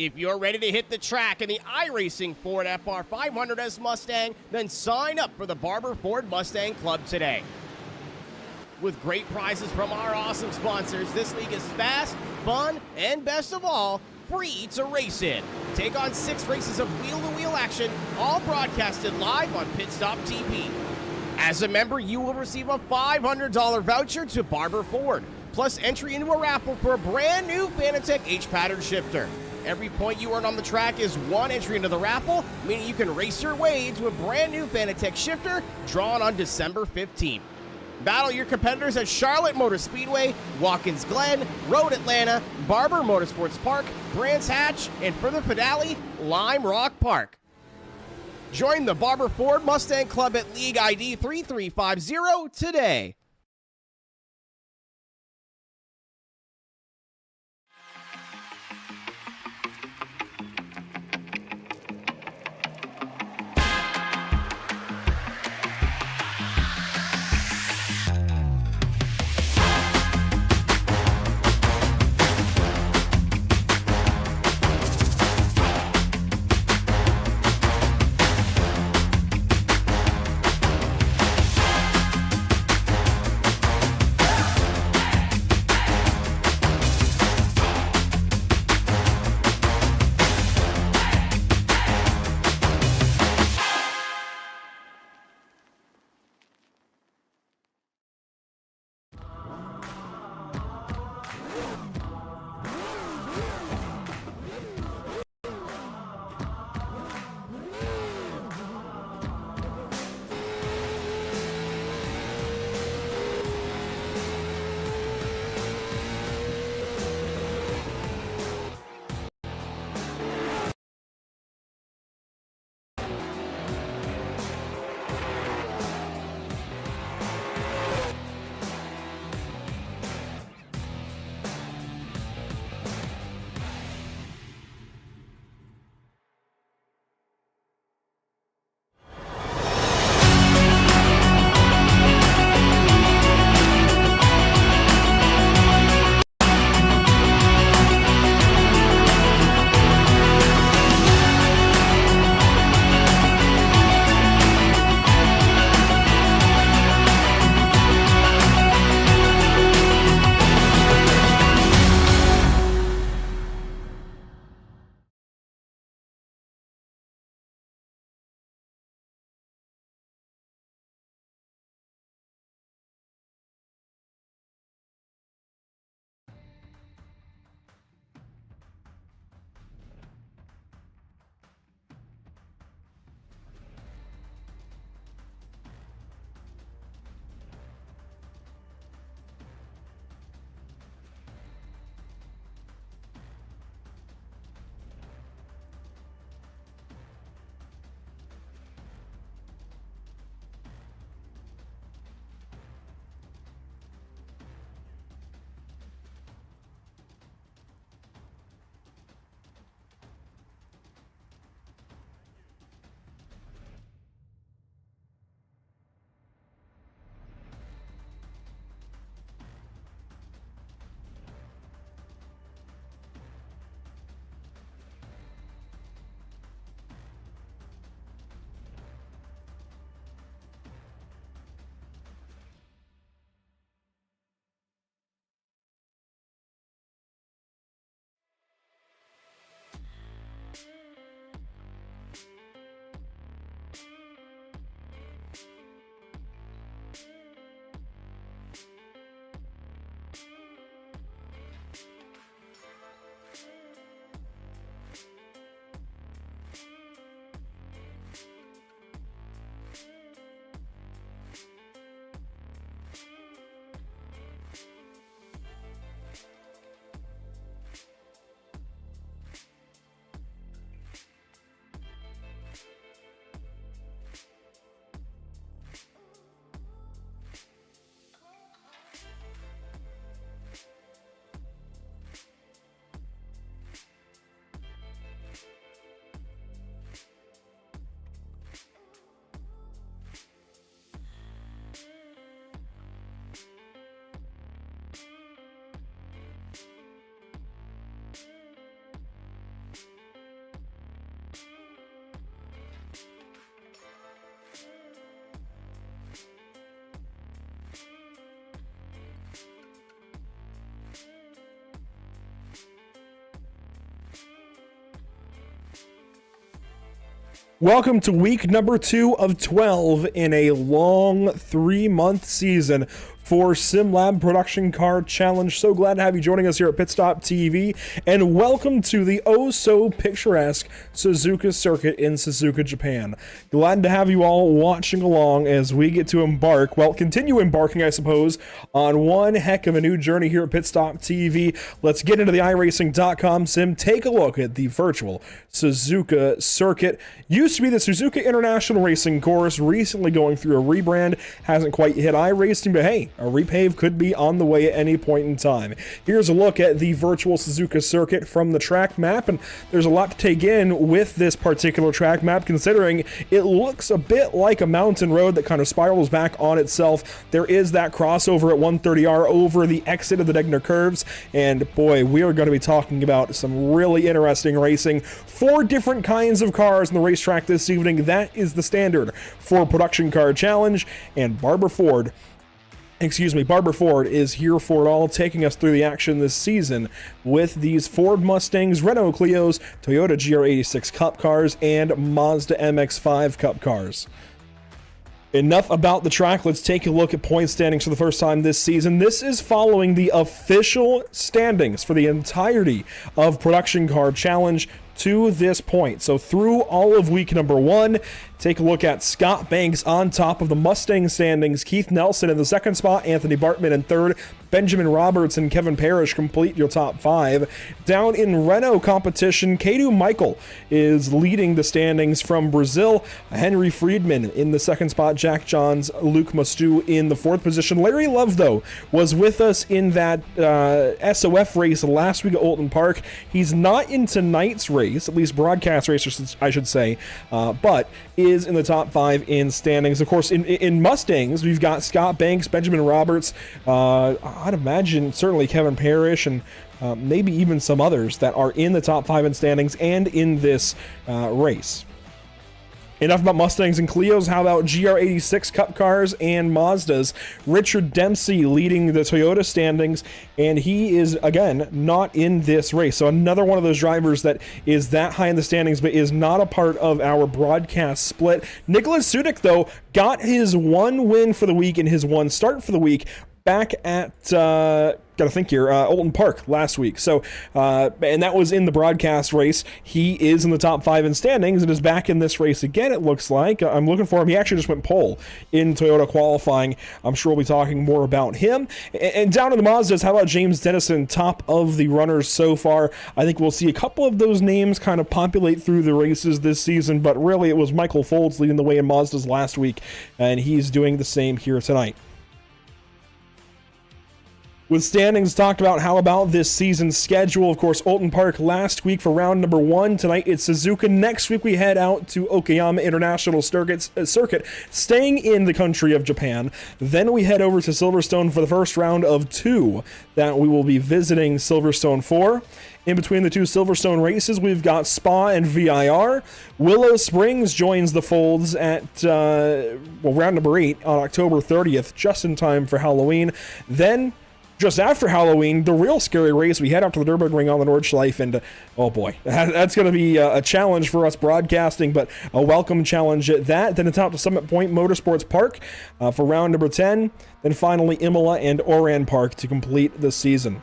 If you're ready to hit the track in the iRacing Ford FR500S Mustang, then sign up for the Barber Ford Mustang Club today. With great prizes from our awesome sponsors, this league is fast, fun, and best of all, free to race in. Take on 6 races of wheel-to-wheel action, all broadcasted live on Pit Stop TV. As a member, you will receive a $500 voucher to Barber Ford, plus entry into a raffle for a brand new Fanatec H-pattern shifter. Every point you earn on the track is 1 entry into the raffle, meaning you can race your way into a brand new Fanatec shifter drawn on December 15th. Battle your competitors at Charlotte Motor Speedway, Watkins Glen, Road Atlanta, Barber Motorsports Park, Brands Hatch, and for the finale, Lime Rock Park. Join the Barber Ford Mustang Club at League ID 3350 today. Welcome to week number 2 of 12 in a long 3-month season for SimLab Production Car Challenge. So glad to have you joining us here at Pit Stop TV, and welcome to the oh-so-picturesque Suzuka circuit in Suzuka, Japan. Glad to have you all watching along as we get to continue embarking, I suppose, on one heck of a new journey here at Pit Stop TV. Let's get into the iRacing.com sim, take a look at the virtual Suzuka circuit. Used to be the Suzuka International Racing Course, recently going through a rebrand, hasn't quite hit iRacing, but hey, a repave could be on the way at any point in time. Here's a look at the virtual Suzuka circuit from the track map, and there's a lot to take in with this particular track map, considering it looks a bit like a mountain road that kind of spirals back on itself. There is that crossover at 130R over the exit of the Degner curves, and boy, we are going to be talking about some really interesting racing. 4 different kinds of cars on the racetrack this evening. That is the standard for Production Car Challenge, and Barbara Ford is here for it all, taking us through the action this season with these Ford Mustangs, Renault Clios, Toyota GR86 Cup cars, and Mazda MX-5 Cup cars. Enough about the track. Let's take a look at point standings for the first time this season. This is following the official standings for the entirety of Production Car Challenge to this point. So through all of week number 1, take a look at Scott Banks on top of the Mustang standings, Keith Nelson in the second spot, Anthony Bartman in third, Benjamin Roberts and Kevin Parrish complete your top 5. Down in Renault competition, Kadu Michael is leading the standings from Brazil, Henry Friedman in the second spot, Jack Johns, Luke Mustu in the 4th position. Larry Love, though, was with us in that SOF race last week at Oulton Park. He's not in tonight's race, at least broadcast race, I should say, but is in the top 5 in standings. Of course, in Mustangs, we've got Scott Banks, Benjamin Roberts, I'd imagine certainly Kevin Parrish, and maybe even some others that are in the top 5 in standings and in this race. Enough about Mustangs and Clios. How about GR86 Cup cars and Mazdas? Richard Dempsey leading the Toyota standings, and he is, again, not in this race. So another one of those drivers that is that high in the standings but is not a part of our broadcast split. Nicholas Sudik, though, got his 1 win for the week and his 1 start for the week back at Oulton Park last week. So and that was in the broadcast race. He is in the top 5 in standings and is back in this race again, it looks like. I'm looking for him. He actually just went pole in Toyota qualifying. I'm sure we'll be talking more about him. And down in the Mazdas, how about James Dennison, top of the runners so far? I think we'll see a couple of those names kind of populate through the races this season, but really it was Michael Folds leading the way in Mazdas last week, and he's doing the same here tonight. With standings talked about, how about this season's schedule? Of course, Oulton Park last week for round number 1. Tonight it's Suzuka. Next week we head out to Okayama International Circuit, staying in the country of Japan. Then we head over to Silverstone for the first round of 2 that we will be visiting Silverstone for. In between the 2 Silverstone races, we've got Spa and VIR. Willow Springs joins the folds at round number 8 on October 30th, just in time for Halloween. Then just after Halloween, the real scary race, we head out to the Nürburgring on the Nordschleife, and oh boy, that's going to be a challenge for us broadcasting, but a welcome challenge at that. Then it's out to Summit Point Motorsports Park for round number 10. Then finally Imola and Oran Park to complete the season.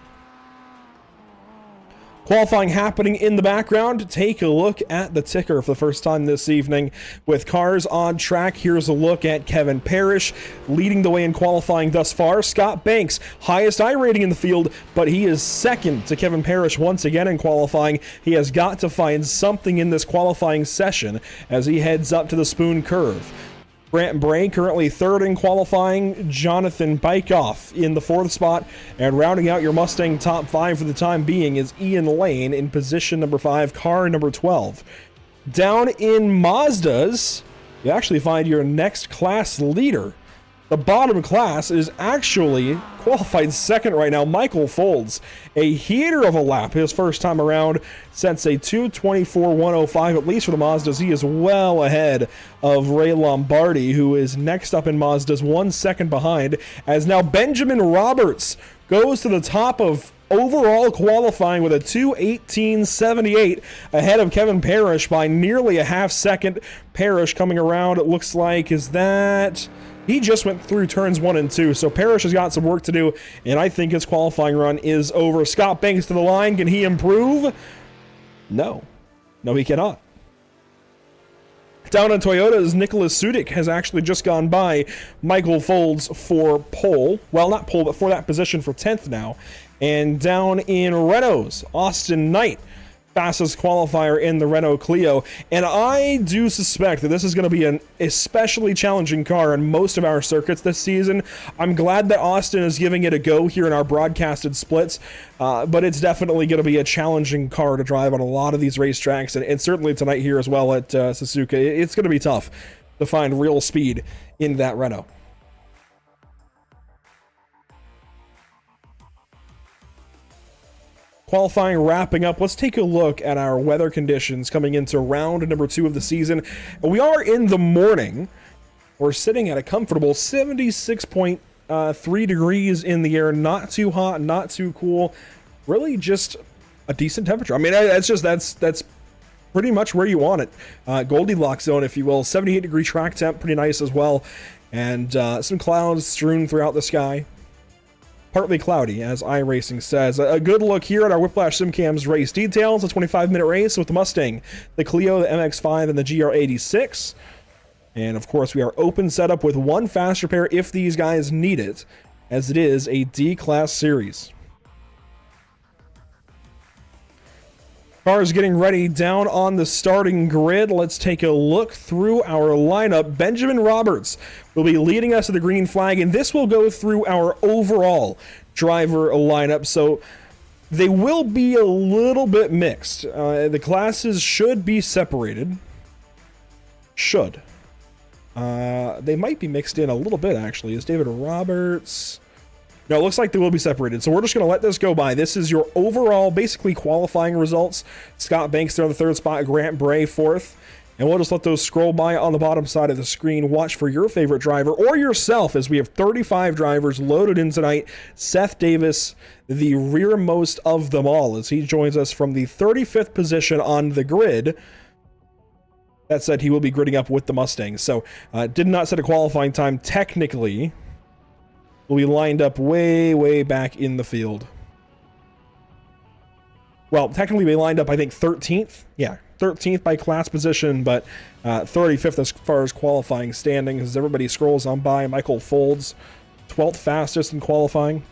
Qualifying happening in the background. Take a look at the ticker for the first time this evening with cars on track. Here's a look at Kevin Parrish leading the way in qualifying thus far. Scott Banks, highest I rating in the field, but he is second to Kevin Parrish once again in qualifying. He has got to find something in this qualifying session as he heads up to the Spoon Curve. Grant Bray currently 3rd in qualifying, Jonathan Bykoff in the 4th spot, and rounding out your Mustang top 5 for the time being is Ian Lane in position number 5, car number 12. Down in Mazdas, you actually find your next class leader The bottom class is actually qualified second right now. Michael Folds, a heater of a lap his first time around, sets a 2:24.105, at least for the Mazdas. He is well ahead of Ray Lombardi, who is next up in Mazdas, 1 second behind, as now Benjamin Roberts goes to the top of overall qualifying with a 2:18.78, ahead of Kevin Parrish by nearly a half second. Parrish coming around, it looks like, is that... He just went through turns 1 and 2, so Parrish has got some work to do, and I think his qualifying run is over. Scott Banks to the line. Can he improve? No. No, he cannot. Down on Toyota's, Nicholas Sudik has actually just gone by Michael Folds for pole. Well, not pole, but for that position for 10th now. And down in Renault's, Austin Knight, fastest qualifier in the Renault Clio, and I do suspect that this is going to be an especially challenging car on most of our circuits this season. I'm glad that Austin is giving it a go here in our broadcasted splits, but it's definitely going to be a challenging car to drive on a lot of these racetracks, and certainly tonight here as well at Suzuka. It's going to be tough to find real speed in that Renault. Qualifying wrapping up, let's take a look at our weather conditions coming into round number 2 of the season. We are in the morning. We're sitting at a comfortable 76.3 degrees in the air. Not too hot, not too cool. Really just a decent temperature. I mean, that's pretty much where you want it. Goldilocks zone, if you will. 78-degree track temp, pretty nice as well. And some clouds strewn throughout the sky. Partly cloudy, as iRacing says. A good look here at our Whiplash SimCam's race details. A 25-minute race with the Mustang, the Clio, the MX-5, and the GR86. And, of course, we are open setup with one fast repair if these guys need it, as it is a D-Class series. Cars getting ready down on the starting grid. Let's take a look through our lineup. Benjamin Roberts will be leading us to the green flag, and this will go through our overall driver lineup. So they will be a little bit mixed. The classes should be separated. Should. They might be mixed in a little bit, actually. Is David Roberts... No, it looks like they will be separated, so we're just going to let this go by. This is your overall, basically, qualifying results. Scott Banks there on the 3rd spot, Grant Bray 4th. And we'll just let those scroll by on the bottom side of the screen. Watch for your favorite driver or yourself, as we have 35 drivers loaded in tonight. Seth Davis, the rearmost of them all, as he joins us from the 35th position on the grid. That said, he will be gridding up with the Mustangs. So, did not set a qualifying time technically. Will be lined up way, way back in the field. Well, technically we lined up, I think, 13th. Yeah, 13th by class position, but 35th as far as qualifying standings. As everybody scrolls on by, Michael Folds, 12th fastest in qualifying.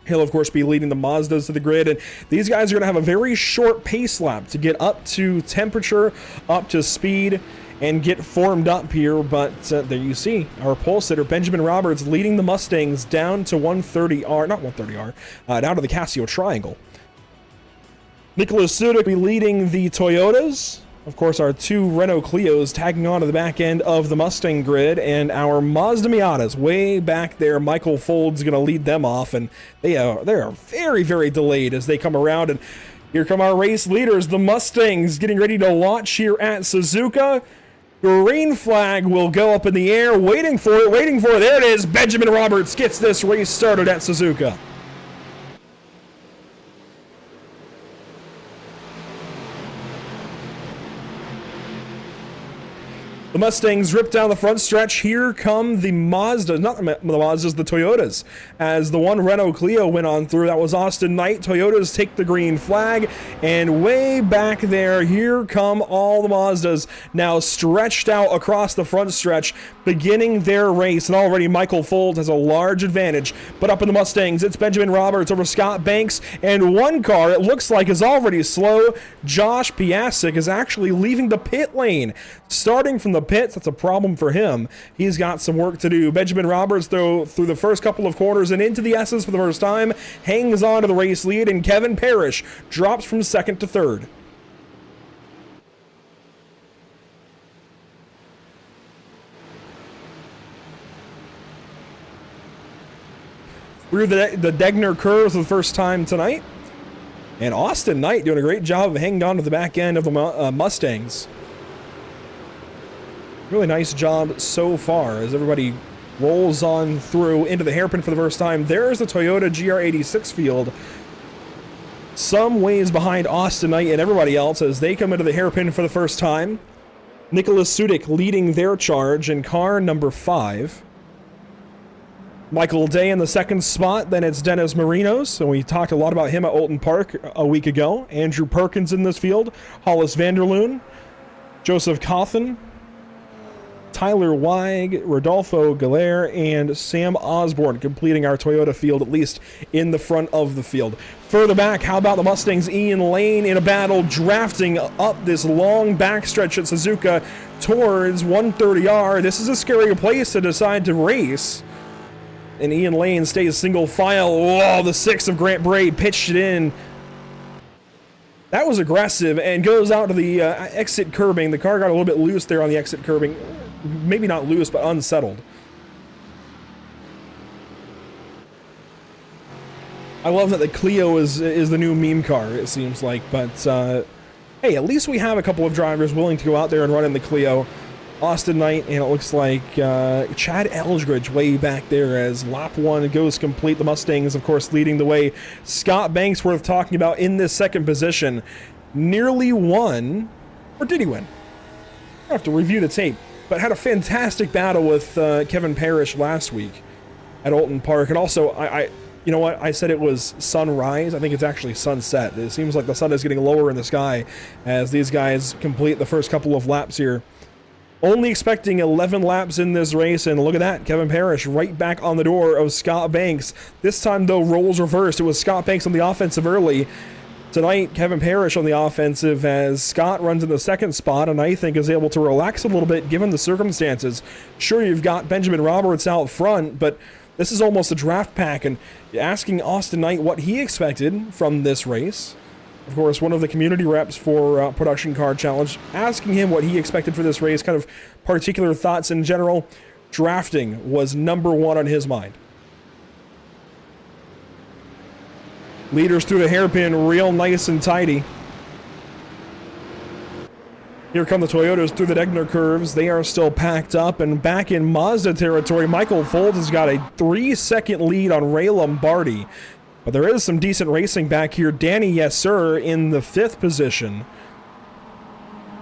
He'll, of course, be leading the Mazdas to the grid, and these guys are going to have a very short pace lap to get up to temperature, up to speed, and get formed up here. But there you see our pole sitter Benjamin Roberts leading the Mustangs down to 130R, not 130R, down to the Casio Triangle. Nicholas Sudik will be leading the Toyotas. Of course, our 2 Renault Clios tagging on to the back end of the Mustang grid, and our Mazda Miatas way back there. Michael Folds going to lead them off, and they are very, very delayed as they come around. And here come our race leaders, the Mustangs, getting ready to launch here at Suzuka. Green flag will go up in the air, waiting for it. There it is. Benjamin Roberts gets this race started at Suzuka. The Mustangs rip down the front stretch. Here come the Mazdas, not the Mazdas, the Toyotas. As the one Renault Clio went on through, that was Austin Knight. Toyotas take the green flag, and way back there, here come all the Mazdas, now stretched out across the front stretch, beginning their race. And already Michael Folds has a large advantage. But up in the Mustangs, it's Benjamin Roberts over Scott Banks, and one car, it looks like, is already slow. Josh Piasek is actually leaving the pit lane. Starting from the pits, that's a problem for him. He's got some work to do. Benjamin Roberts, though, through the first couple of corners and into the S's for the first time, hangs on to the race lead, and Kevin Parrish drops from 2nd to 3rd. through the Degner curves for the first time tonight. And Austin Knight doing a great job of hanging on to the back end of the Mustangs. Really nice job so far as everybody rolls on through into the hairpin for the first time. There's the Toyota GR86 field, some ways behind Austin Knight and everybody else as they come into the hairpin for the first time. Nicholas Sudik leading their charge in car number 5. Michael Day in the second spot, then it's Dennis Marinos, and we talked a lot about him at Oulton Park a week ago. Andrew Perkins in this field, Hollis Vanderloon, Joseph Cawthon, Tyler Weig, Rodolfo Galera, and Sam Osborne completing our Toyota field, at least in the front of the field. Further back, how about the Mustangs? Ian Lane in a battle, drafting up this long backstretch at Suzuka towards 130R. This is a scary place to decide to race. And Ian Lane stays single file. Oh, the 6 of Grant Braid pitched it in. That was aggressive and goes out to the exit curbing. The car got a little bit loose there on the exit curbing. Maybe not loose, but unsettled. I love that the Clio is the new meme car, it seems like. But, hey, at least we have a couple of drivers willing to go out there and run in the Clio. Austin Knight, and it looks like Chad Eldridge way back there as lap 1 goes complete. The Mustangs, of course, leading the way. Scott Banks, worth talking about in this second position, nearly won, or did he win? I have to review the tape, but had a fantastic battle with Kevin Parrish last week at Oulton Park. And also, you know what? I said it was sunrise. I think it's actually sunset. It seems like the sun is getting lower in the sky as these guys complete the first couple of laps here. Only expecting 11 laps in this race, and look at that, Kevin Parrish right back on the door of Scott Banks. This time, though, roles reversed. It was Scott Banks on the offensive early. Tonight, Kevin Parrish on the offensive as Scott runs in the second spot, and I think is able to relax a little bit given the circumstances. Sure, you've got Benjamin Roberts out front, but this is almost a draft pack, and asking Austin Knight what he expected from this race. Of course, one of the community reps for Production Car Challenge, asking him what he expected for this race, kind of particular thoughts in general. Drafting was number 1 on his mind. Leaders through the hairpin, real nice and tidy. Here come the Toyotas through the Degner curves. They are still packed up, and back in Mazda territory, Michael Folds has got a 3-second lead on Ray Lombardi. But there is some decent racing back here. Danny Yesser in the 5th position.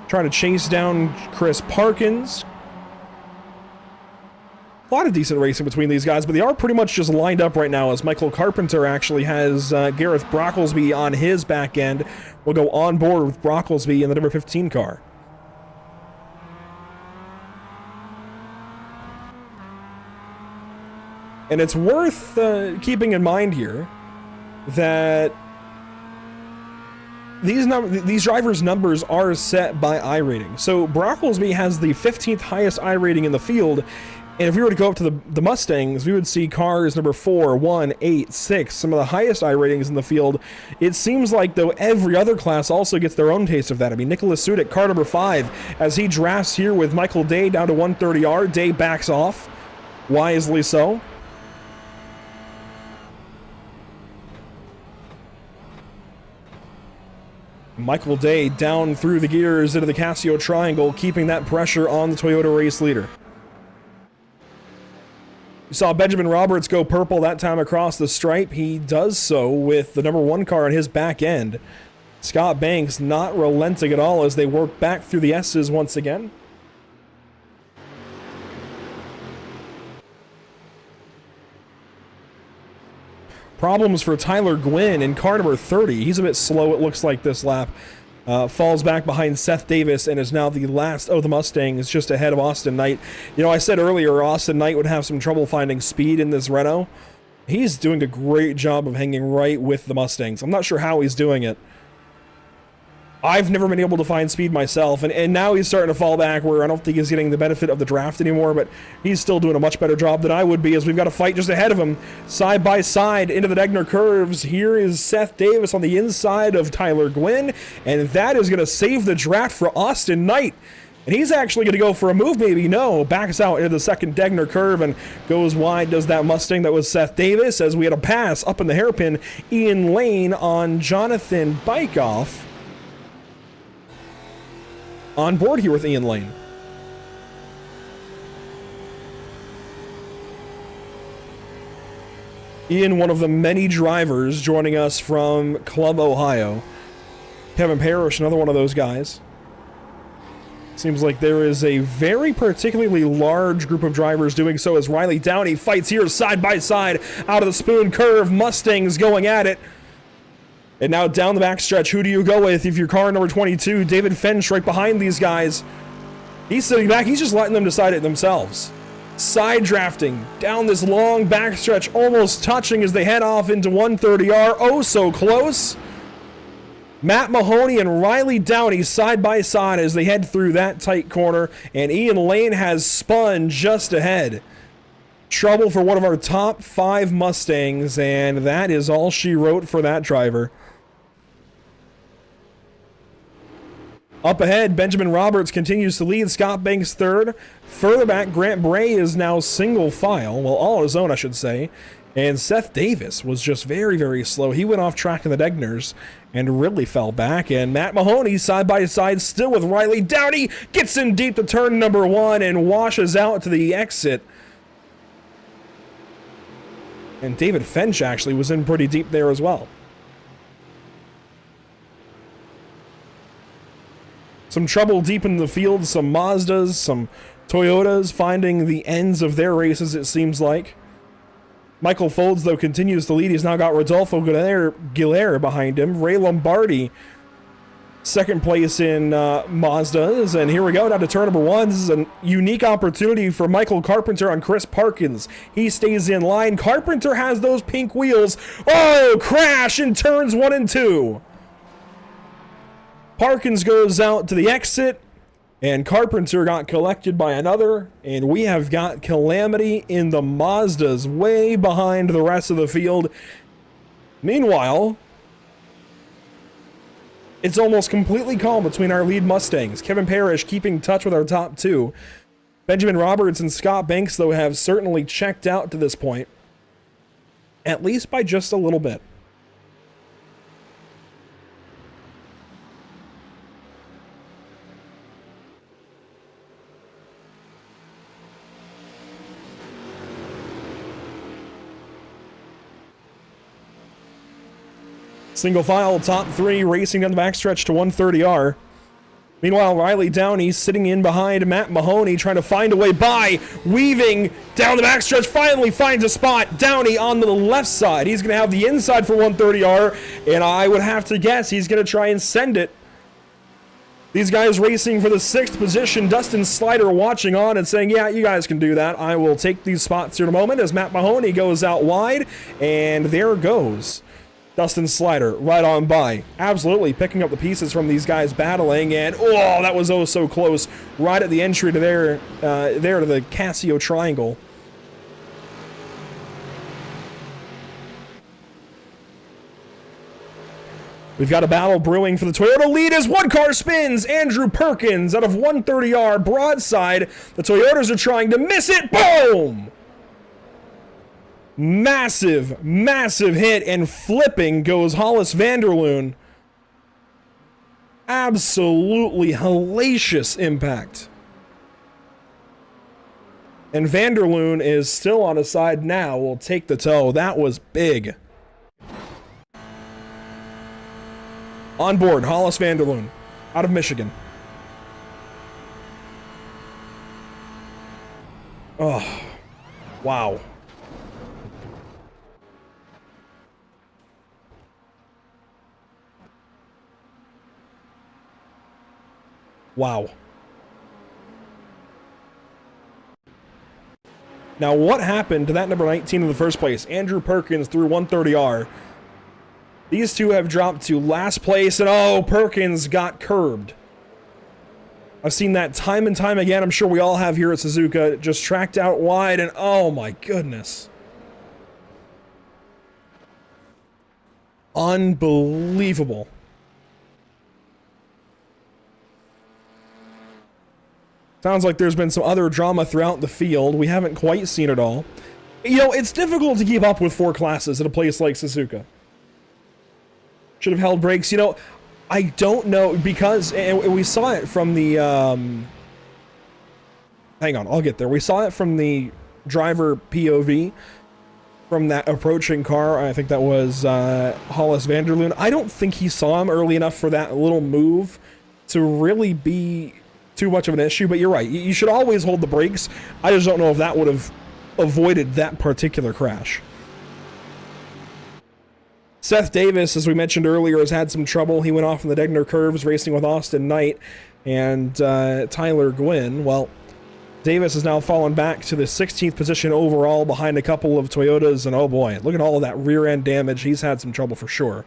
Trying to chase down Chris Parkins. A lot of decent racing between these guys, but they are pretty much just lined up right now as Michael Carpenter actually has Gareth Brocklesby on his back end. We'll go on board with Brocklesby in the number 15 car. And it's worth keeping in mind here that these drivers' numbers are set by iRating. So Brocklesby has the 15th highest iRating in the field, and if we were to go up to the Mustangs, we would see cars number 4, 1, 8, 6, some of the highest iRatings in the field. It seems like, though, every other class also gets their own taste of that. I mean, Nicholas Sudik, car number 5, as he drafts here with Michael Day down to 130R. Day backs off, wisely so. Michael Day down through the gears into the Casio Triangle, keeping that pressure on the Toyota race leader. You saw Benjamin Roberts go purple that time across the stripe. He does so with the number 1 car on his back end. Scott Banks not relenting at all as they work back through the S's once again. Problems for Tyler Gwynn in car number 30. He's a bit slow, it looks like, this lap. Falls back behind Seth Davis and is now the last of the Mustangs, just ahead of Austin Knight. You know, I said earlier Austin Knight would have some trouble finding speed in this Renault. He's doing a great job of hanging right with the Mustangs. I'm not sure how he's doing it. I've never been able to find speed myself, and now he's starting to fall back where I don't think he's getting the benefit of the draft anymore, but he's still doing a much better job than I would be as we've got a fight just ahead of him. Side by side into the Degner curves. Here is Seth Davis on the inside of Tyler Gwynn, and that is going to save the draft for Austin Knight. And he's actually going to go for a move, maybe. No, backs out into the second Degner curve and goes wide. Does that Mustang that was Seth Davis, as we had a pass up in the hairpin. Ian Lane on Jonathan Bikeoff. On board here with Ian Lane. Ian, one of the many drivers joining us from Club Ohio. Kevin Parrish, another one of those guys. Seems like there is a very particularly large group of drivers doing so as Riley Downey fights here side by side out of the spoon curve. Mustangs going at it. And now down the backstretch, who do you go with if you're car number 22? David Finch right behind these guys. He's sitting back. He's just letting them decide it themselves. Side drafting down this long backstretch, almost touching as they head off into 130R. Oh, so close. Matt Mahoney and Riley Downey side by side as they head through that tight corner, and Ian Lane has spun just ahead. Trouble for one of our top 5 Mustangs, and that is all she wrote for that driver. Up ahead, Benjamin Roberts continues to lead. Scott Banks third. Further back, Grant Bray is now single file. Well, all on his own, I should say. And Seth Davis was just very, very slow. He went off track in the Degners and really fell back. And Matt Mahoney, side by side, still with Riley Downey, gets in deep to turn number 1 and washes out to the exit. And David Finch actually was in pretty deep there as well. Some trouble deep in the field, some Mazdas, some Toyotas finding the ends of their races, it seems like. Michael Folds, though, continues to lead. He's now got Rodolfo Gillier behind him. Ray Lombardi, second place in Mazdas. And here we go, now to turn number 1. This is a unique opportunity for Michael Carpenter on Chris Parkins. He stays in line. Carpenter has those pink wheels. Oh, crash in turns 1 and 2. Parkins goes out to the exit, and Carpenter got collected by another, and we have got calamity in the Mazdas way behind the rest of the field. Meanwhile, it's almost completely calm between our lead Mustangs. Kevin Parrish keeping touch with our top 2. Benjamin Roberts and Scott Banks, though, have certainly checked out to this point, at least by just a little bit. Single file, top 3, racing down the backstretch to 130R. Meanwhile, Riley Downey sitting in behind Matt Mahoney, trying to find a way by, weaving down the backstretch, finally finds a spot. Downey on the left side. He's going to have the inside for 130R, and I would have to guess he's going to try and send it. These guys racing for the 6th position. Dustin Slider watching on and saying, yeah, you guys can do that. I will take these spots here in a moment as Matt Mahoney goes out wide, and there goes Dustin Slider right on by. Absolutely picking up the pieces from these guys battling, and oh, that was oh so close. Right at the entry to there to the Casio Triangle. We've got a battle brewing for the Toyota lead as one car spins. Andrew Perkins out of 130R broadside. The Toyotas are trying to miss it. Boom! Massive, massive hit, and flipping goes Hollis Vanderloon. Absolutely hellacious impact. And Vanderloon is still on his side now. Will take the toe. That was big. On board, Hollis Vanderloon out of Michigan. Oh, wow. Wow. Now, what happened to that number 19 in the first place? Andrew Perkins through 130R. These two have dropped to last place, and oh, Perkins got curbed. I've seen that time and time again. I'm sure we all have here at Suzuka. Just tracked out wide, and oh my goodness. Unbelievable. Sounds like there's been some other drama throughout the field. We haven't quite seen it all. You know, it's difficult to keep up with 4 classes at a place like Suzuka. Should have held brakes. You know, I don't know, because, and we saw it from the, hang on, I'll get there. We saw it from the driver POV, from that approaching car. I think that was Hollis Vanderloon. I don't think he saw him early enough for that little move to really be too much of an issue, but you're right. You should always hold the brakes. I just don't know if that would have avoided that particular crash. Seth Davis, as we mentioned earlier, has had some trouble. He went off in the Degner curves racing with Austin Knight and Tyler Gwynn. Well, Davis has now fallen back to the 16th position overall behind a couple of Toyotas, and oh boy, look at all of that rear end damage. He's had some trouble for sure.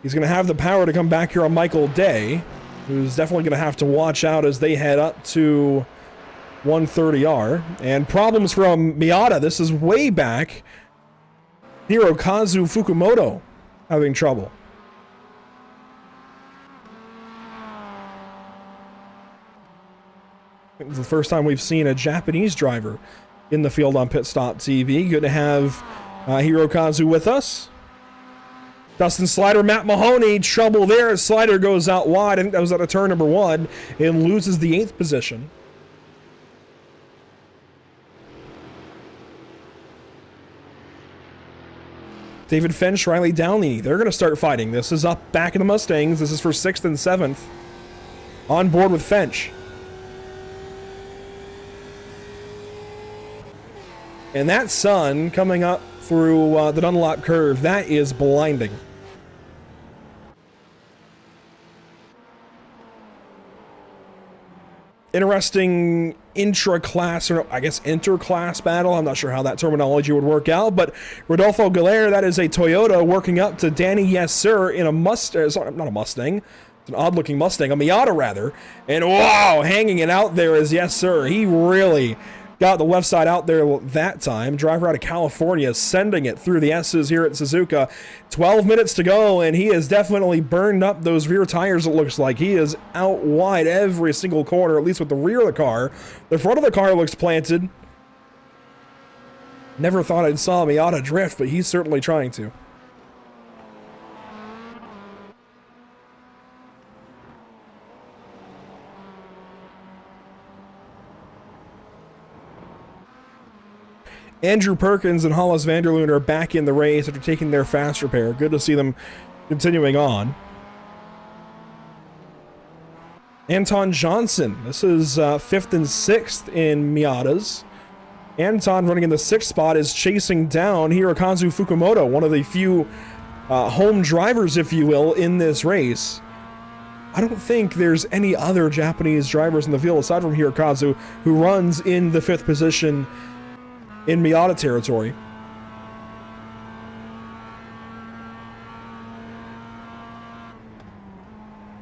He's going to have the power to come back here on Michael Day, who's definitely going to have to watch out as they head up to 130R. And problems from Miata. This is way back. Hirokazu Fukumoto having trouble. It's the first time we've seen a Japanese driver in the field on Pit Stop TV. Good to have Hirokazu with us. Dustin Slider, Matt Mahoney, trouble there. Slider goes out wide. I think that was out of turn number 1 and loses the 8th position. David Finch, Riley Downey, they're going to start fighting. This is up back in the Mustangs. This is for 6th and 7th. On board with Finch. And that sun coming up through the Dunlop curve, that is blinding. Interesting intra-class, or I guess inter-class battle. I'm not sure how that terminology would work out, but Rodolfo Galer, that is a Toyota, working up to Danny Yes Sir in a Mustang, sorry, not a Mustang, it's an odd-looking Mustang, a Miata rather, and wow, hanging it out there is Yes Sir. He really got the left side out there that time. Driver out of California sending it through the S's here at Suzuka. 12 minutes to go, and he has definitely burned up those rear tires, it looks like. He is out wide every single corner, at least with the rear of the car. The front of the car looks planted. Never thought I'd saw Miata drift, but he's certainly trying to. Andrew Perkins and Hollis Vanderloon are back in the race after taking their fast repair. Good to see them continuing on. Anton Johnson. This is 5th and 6th in Miatas. Anton, running in the 6th spot, is chasing down Hirokazu Fukumoto, one of the few home drivers, if you will, in this race. I don't think there's any other Japanese drivers in the field aside from Hirokazu who runs in the 5th position in Miata territory.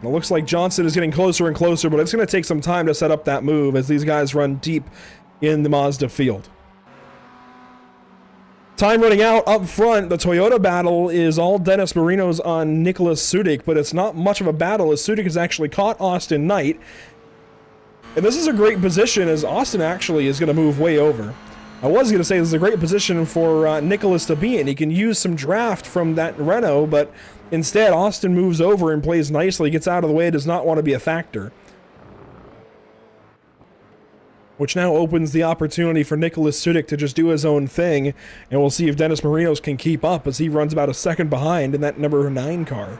It looks like Johnson is getting closer and closer, but it's going to take some time to set up that move as these guys run deep in the Mazda field. Time running out up front. The Toyota battle is all Dennis Marino's on Nicholas Sudik, but it's not much of a battle as Sudik has actually caught Austin Knight. And this is a great position as Austin actually is going to move way over. I was going to say this is a great position for Nicholas to be in. He can use some draft from that Renault, but instead Austin moves over and plays nicely, gets out of the way, does not want to be a factor. Which now opens the opportunity for Nicholas Sudik to just do his own thing, and we'll see if Dennis Marinos can keep up as he runs about a second behind in that number 9 car.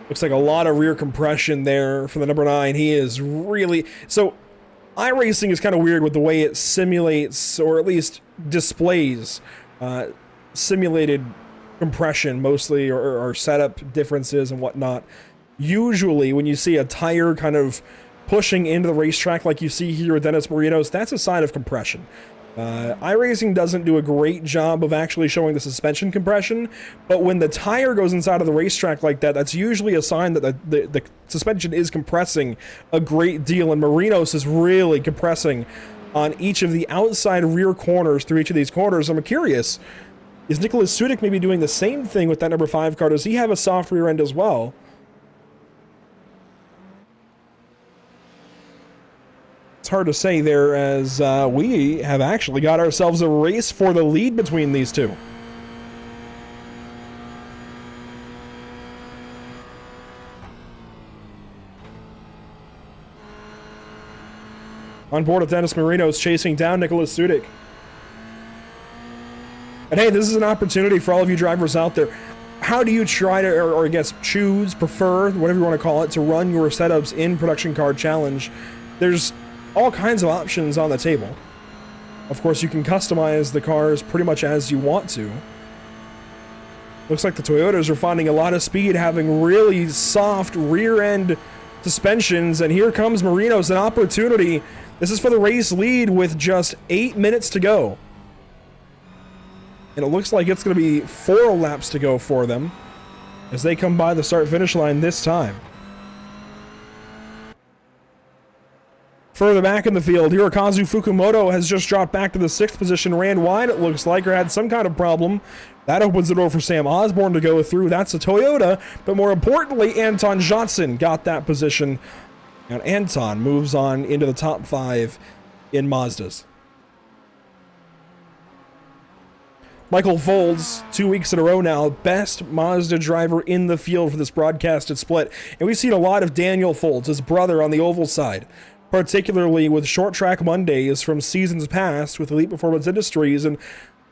Looks like a lot of rear compression there for the number 9. He is really... So, iRacing is kind of weird with the way it simulates, or at least displays, simulated compression mostly, or setup differences and whatnot. Usually, when you see a tire kind of pushing into the racetrack like you see here with Dennis Marinos, that's a sign of compression. iRacing doesn't do a great job of actually showing the suspension compression, but when the tire goes inside of the racetrack like that, that's usually a sign that the suspension is compressing a great deal, and Marinos is really compressing on each of the outside rear corners through each of these corners. I'm curious, Is Nicholas Sudik maybe doing the same thing with that number 5 car? Does he have a soft rear end as well? It's hard to say there, as we have actually got ourselves a race for the lead between these two. On board with Dennis Marino's chasing down Nicholas Sudik. And hey, this is an opportunity for all of you drivers out there. How do you try to, or I guess choose, prefer, whatever you want to call it, to run your setups in Production Car Challenge? There's all kinds of options on the table. Of course, you can customize the cars pretty much as you want to. Looks like the Toyotas are finding a lot of speed, having really soft rear end suspensions, and here comes Marino's, an opportunity. This is for the race lead with just 8 minutes to go. And it looks like it's going to be 4 laps to go for them as they come by the start-finish line this time. Further back in the field, Hirokazu Fukumoto has just dropped back to the 6th position, ran wide, it looks like, or had some kind of problem. That opens the door for Sam Osborne to go through. That's a Toyota, but more importantly, Anton Johnson got that position. And Anton moves on into the top 5 in Mazdas. Michael Folds, 2 weeks in a row now, best Mazda driver in the field for this broadcasted split. And we've seen a lot of Daniel Folds, his brother, on the oval side, particularly with short track Mondays from seasons past with Elite Performance Industries, and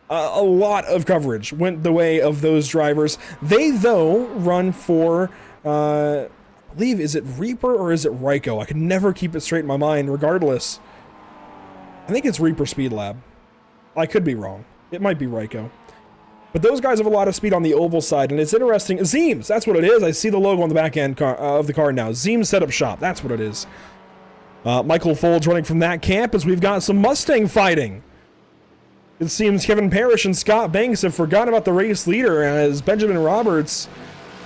a lot of coverage went the way of those drivers. They, though, run for, I believe, is it Reaper or is it Ryko? I can never keep it straight in my mind, regardless. I think it's Reaper Speed Lab. I could be wrong. It might be Ryko. But those guys have a lot of speed on the oval side, and it's interesting. Zeems, that's what it is. I see the logo on the back end of the car now. Zeems Setup Shop, that's what it is. Michael Folds running from that camp as we've got some Mustang fighting. It seems Kevin Parrish and Scott Banks have forgotten about the race leader as Benjamin Roberts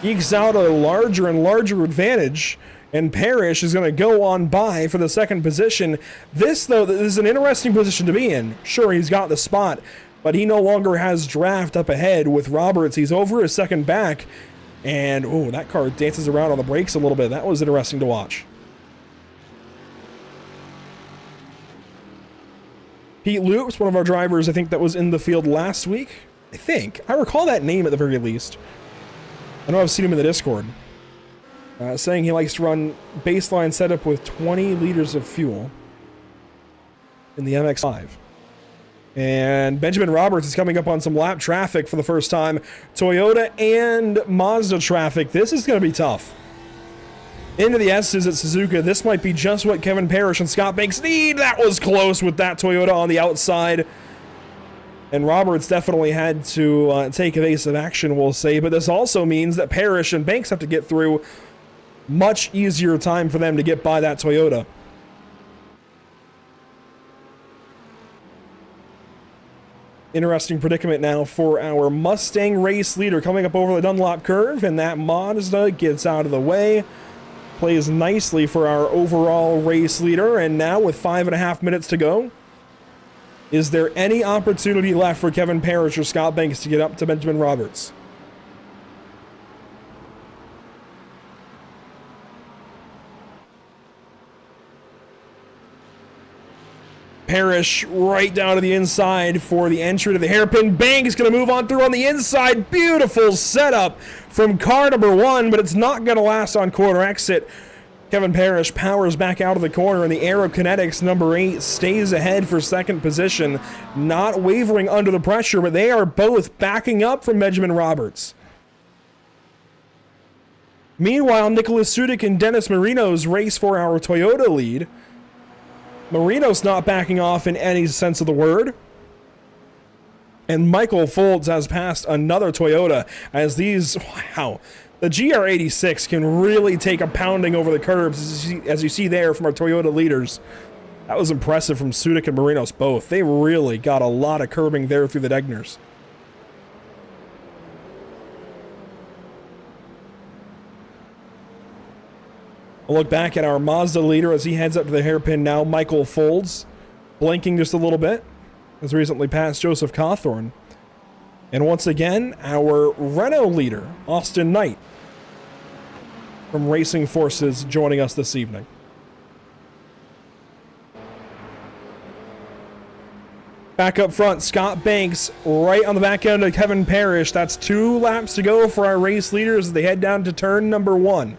ekes out a larger and larger advantage, and Parrish is going to go on by for the 2nd position. This, though, is an interesting position to be in. Sure, he's got the spot, but he no longer has draft up ahead with Roberts. He's over a second back, and oh, that car dances around on the brakes a little bit. That was interesting to watch. Pete Loops, one of our drivers, I think that was in the field last week. I recall that name at the very least. I know I've seen him in the Discord. Saying he likes to run baseline setup with 20 liters of fuel in the MX-5. And Benjamin Roberts is coming up on some lap traffic for the first time. Toyota and Mazda traffic. This is going to be tough. Into the S's at Suzuka. This might be just what Kevin Parrish and Scott Banks need. That was close with that Toyota on the outside. And Roberts definitely had to take evasive action, we'll say. But this also means that Parrish and Banks have to get through much easier time for them to get by that Toyota. Interesting predicament now for our Mustang race leader coming up over the Dunlop curve, and that Mazda gets out of the way. Plays nicely for our overall race leader, and now with 5.5 minutes to go, is there any opportunity left for Kevin Parrish or Scott Banks to get up to Benjamin Roberts? Parrish right down to the inside for the entry to the hairpin. Banks going to move on through on the inside. Beautiful setup from car number 1, but it's not going to last on corner exit. Kevin Parrish powers back out of the corner, and the Aerokinetics number 8 stays ahead for 2nd position, not wavering under the pressure, but they are both backing up from Benjamin Roberts. Meanwhile, Nicholas Sudik and Dennis Marino's race for our Toyota lead. Marino's not backing off in any sense of the word. And Michael Folds has passed another Toyota as these, wow, the GR86 can really take a pounding over the curbs, as you see there from our Toyota leaders. That was impressive from Sudik and Marinos both. They really got a lot of curbing there through the Degners. A look back at our Mazda leader as he heads up to the hairpin now. Michael Folds, blinking just a little bit, has recently passed Joseph Cawthorn. And once again, our Renault leader, Austin Knight, from Racing Forces, joining us this evening. Back up front, Scott Banks right on the back end of Kevin Parrish. That's 2 laps to go for our race leaders as they head down to turn number 1.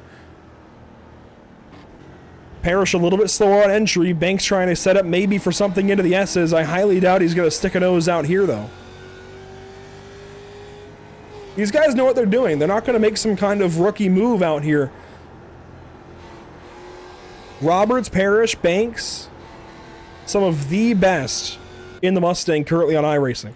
Parrish a little bit slower on entry. Banks trying to set up maybe for something into the S's. I highly doubt he's going to stick a nose out here, though. These guys know what they're doing. They're not going to make some kind of rookie move out here. Roberts, Parrish, Banks, some of the best in the Mustang currently on iRacing.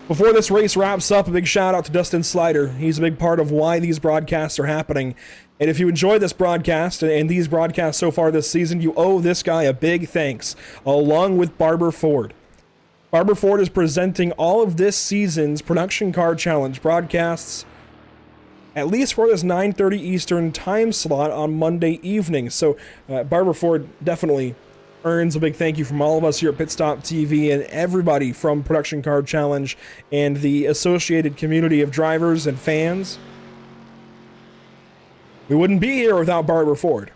Before this race wraps up, a big shout out to Dustin Slider. He's a big part of why these broadcasts are happening. And if you enjoy this broadcast and these broadcasts so far this season, you owe this guy a big thanks, along with Barber Ford. Barber Ford is presenting all of this season's Production Car Challenge broadcasts, at least for this 9:30 Eastern time slot on Monday evening. So Barber Ford definitely earns a big thank you from all of us here at Pit Stop TV and everybody from Production Car Challenge and the associated community of drivers and fans. We wouldn't be here without Barber Ford.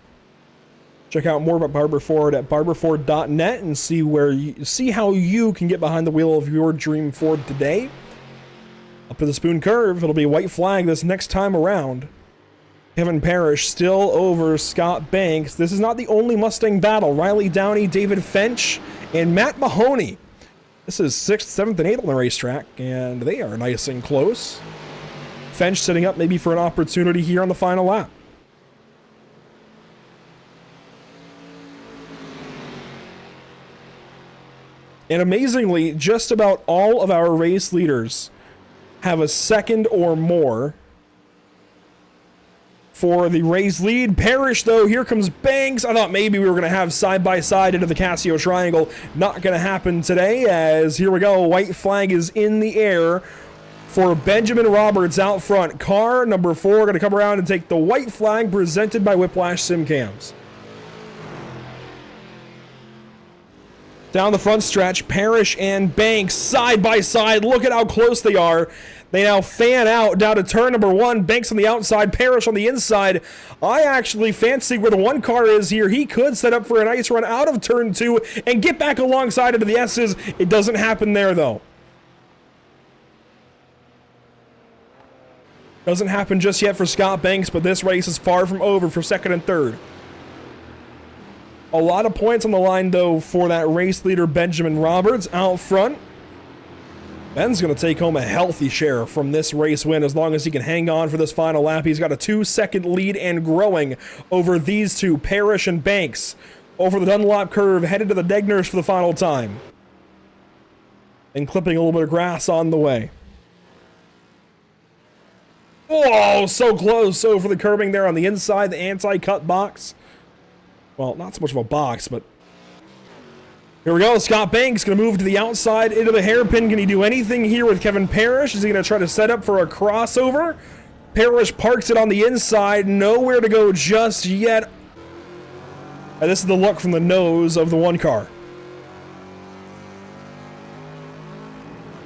Check out more about Barber Ford at barberford.net and see how you can get behind the wheel of your dream Ford today. Up to the Spoon Curve, it'll be white flag this next time around. Kevin Parrish still over Scott Banks. This is not the only Mustang battle. Riley Downey, David Fench, and Matt Mahoney. This is 6th, 7th, and 8th on the racetrack, and they are nice and close. Fench setting up maybe for an opportunity here on the final lap. And amazingly, just about all of our race leaders have a second or more for the race lead. Parrish, though, here comes Banks. I thought maybe we were going to have side-by-side into the Casio Triangle. Not going to happen today, as here we go. White flag is in the air for Benjamin Roberts out front. Car number 4 going to come around and take the white flag presented by Whiplash Sim Cams. Down the front stretch, Parrish and Banks side by side. Look at how close they are. They now fan out down to turn number 1. Banks on the outside, Parrish on the inside. I actually fancy where the 1 car is here. He could set up for a nice run out of turn 2 and get back alongside into the S's. It doesn't happen there, though. Doesn't happen just yet for Scott Banks, but this race is far from over for 2nd and 3rd. A lot of points on the line, though, for that race leader, Benjamin Roberts, out front. Ben's going to take home a healthy share from this race win as long as he can hang on for this final lap. He's got a 2-second lead and growing over these two, Parrish and Banks, over the Dunlop curve, headed to the Degners for the final time. And clipping a little bit of grass on the way. Oh, so close over the curbing there on the inside, the anti-cut box. Well, not so much of a box, but here we go. Scott Banks going to move to the outside into the hairpin. Can he do anything here with Kevin Parrish? Is he going to try to set up for a crossover? Parrish parks it on the inside. Nowhere to go just yet. And this is the look from the nose of the 1 car.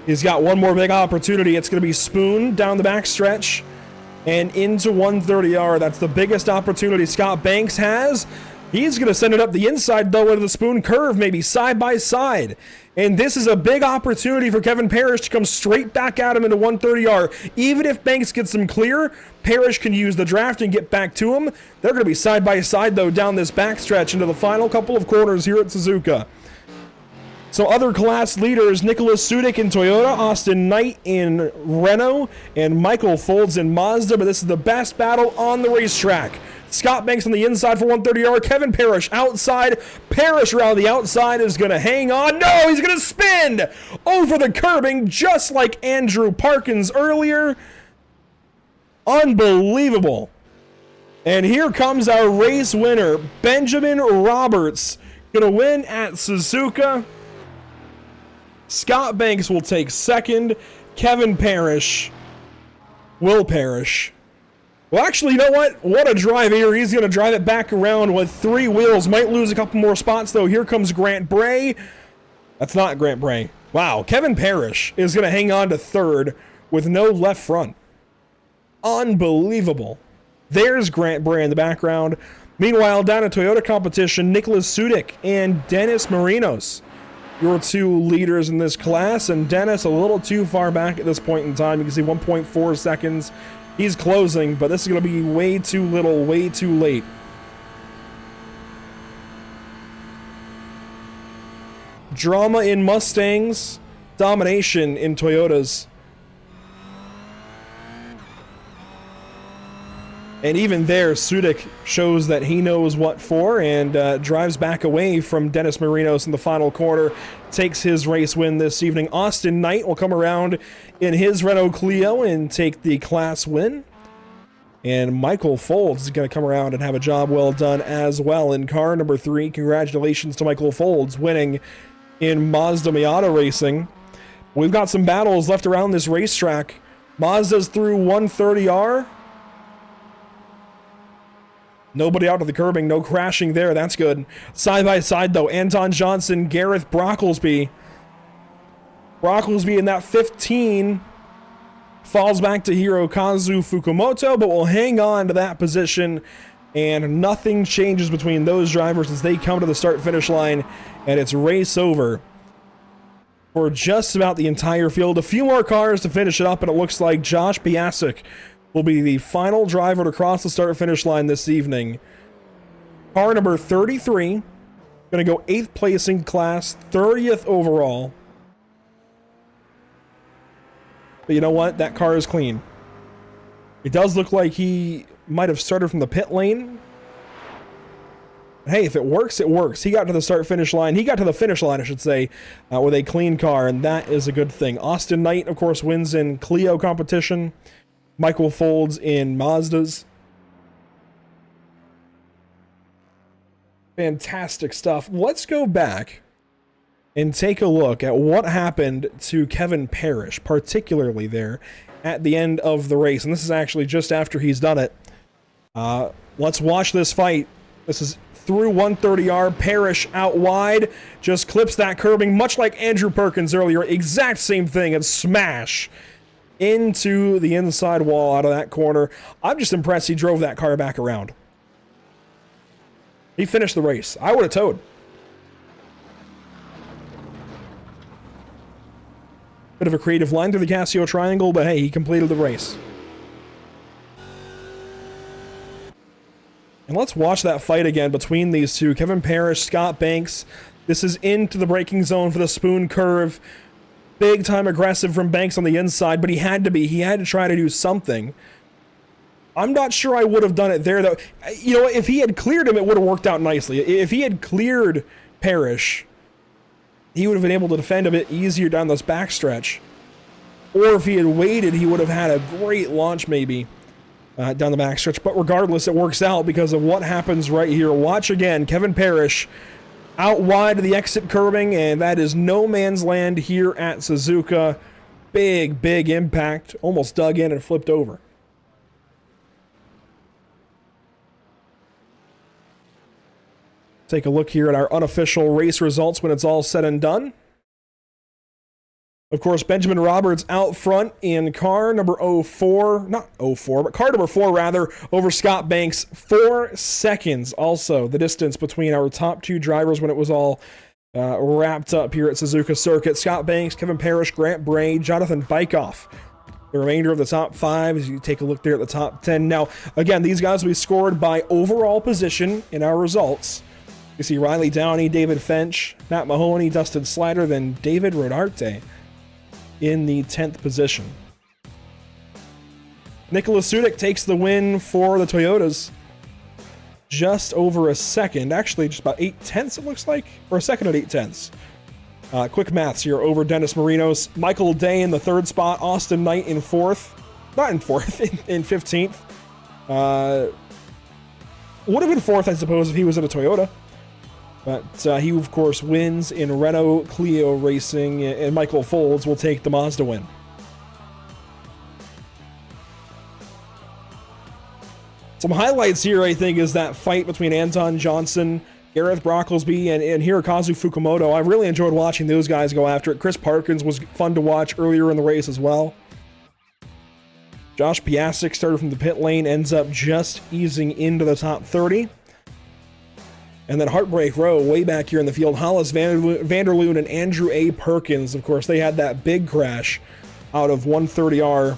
He's got one more big opportunity. It's going to be Spoon down the backstretch and into 130R. That's the biggest opportunity Scott Banks has. He's going to send it up the inside, though, into the Spoon curve, maybe side by side. And this is a big opportunity for Kevin Parrish to come straight back at him into 130R. Even if Banks gets him clear, Parrish can use the draft and get back to him. They're going to be side by side, though, down this backstretch into the final couple of corners here at Suzuka. So other class leaders, Nicholas Sudik in Toyota, Austin Knight in Renault, and Michael Folds in Mazda, but this is the best battle on the racetrack. Scott Banks on the inside for 130R. Kevin Parrish outside. Parrish around the outside is going to hang on. No, he's going to spin over the curbing just like Andrew Parkins earlier. Unbelievable. And here comes our race winner, Benjamin Roberts. Going to win at Suzuka. Scott Banks will take 2nd. Kevin Parrish will perish Well, actually, you know what? What a drive here. He's going to drive it back around with 3 wheels. Might lose a couple more spots, though. Here comes Grant Bray. That's not Grant Bray. Wow, Kevin Parrish is going to hang on to 3rd with no left front. Unbelievable. There's Grant Bray in the background. Meanwhile, down in Toyota competition, Nicholas Sudik and Dennis Marinos, your 2 leaders in this class. And Dennis a little too far back at this point in time. You can see 1.4 seconds. He's closing, but this is going to be way too little, way too late. Drama in Mustangs, domination in Toyotas. And even there, Sudik shows that he knows what for and drives back away from Dennis Marinos in the final quarter, takes his race win this evening. Austin Knight will come around in his Renault Clio and take the class win. And Michael Folds is going to come around and have a job well done as well in car number 3. Congratulations to Michael Folds winning in Mazda Miata Racing. We've got some battles left around this racetrack. Mazda's through 130R. Nobody out of the curbing, no crashing there, that's good. Side by side though, Anton Johnson, Gareth Brocklesby. Brocklesby in that 15 falls back to Hirokazu Fukumoto, but will hang on to that position, and nothing changes between those drivers as they come to the start-finish line, and it's race over for just about the entire field. A few more cars to finish it up, and it looks like Josh Piasek will be the final driver to cross the start-finish line this evening. Car number 33, going to go 8th place in class, 30th overall. But you know what? That car is clean. It does look like he might have started from the pit lane. Hey, if it works, it works. He got to the start-finish line. He got to the finish line, I should say, with a clean car, and that is a good thing. Austin Knight, of course, wins in Clio competition. Michael Folds in Mazdas. Fantastic stuff. Let's go back and take a look at what happened to Kevin Parrish, particularly there at the end of the race. And this is actually just after he's done it. Let's watch this fight. This is through 130R. Parrish out wide, just clips that curbing, much like Andrew Perkins earlier. Exact same thing, and smash into the inside wall out of that corner. I'm just impressed he drove that car back around. He finished the race. I would have towed. Bit of a creative line through the Casio triangle, but hey, he completed the race. And let's watch that fight again between these two. Kevin Parrish, Scott Banks. This is into the braking zone for the spoon curve. Big time aggressive from Banks on the inside, but he had to be. He had to try to do something. I'm not sure I would have done it there, though. You know, if he had cleared him, it would have worked out nicely. If he had cleared Parrish, he would have been able to defend a bit easier down this backstretch. Or if he had waited, he would have had a great launch, maybe, down the backstretch. But regardless, it works out because of what happens right here. Watch again, Kevin Parrish out wide of the exit curbing, and that is no man's land here at Suzuka. Big, big impact. Almost dug in and flipped over. Take a look here at our unofficial race results when it's all said and done. Of course, Benjamin Roberts out front in car number 04, not 04, but car number 4 rather, over Scott Banks. 4 seconds also the distance between our top 2 drivers when it was all wrapped up here at Suzuka Circuit. Scott Banks, Kevin Parrish, Grant Bray, Jonathan Bykoff. The remainder of the top 5 as you take a look there at the top 10. Now, again, these guys will be scored by overall position in our results. You see Riley Downey, David Finch, Matt Mahoney, Dustin Slider, then David Rodarte in the 10th position. Nicholas Sudik takes the win for the Toyotas. Just over a second, actually just about 8/10 it looks like, or a second and 8/10. Quick maths here over Dennis Marinos. Michael Day in the 3rd spot, Austin Knight in 4th. Not in 4th, in 15th. Would have been 4th, I suppose, if he was in a Toyota. But he, of course, wins in Renault Clio Racing, and Michael Folds will take the Mazda win. Some highlights here, I think, is that fight between Anton Johnson, Gareth Brocklesby, and Hirokazu Fukumoto. I really enjoyed watching those guys go after it. Chris Parkins was fun to watch earlier in the race as well. Josh Piasek started from the pit lane, ends up just easing into the top 30. And then Heartbreak Row, way back here in the field, Hollis Vanderloon and Andrew A. Perkins. Of course, they had that big crash out of 130R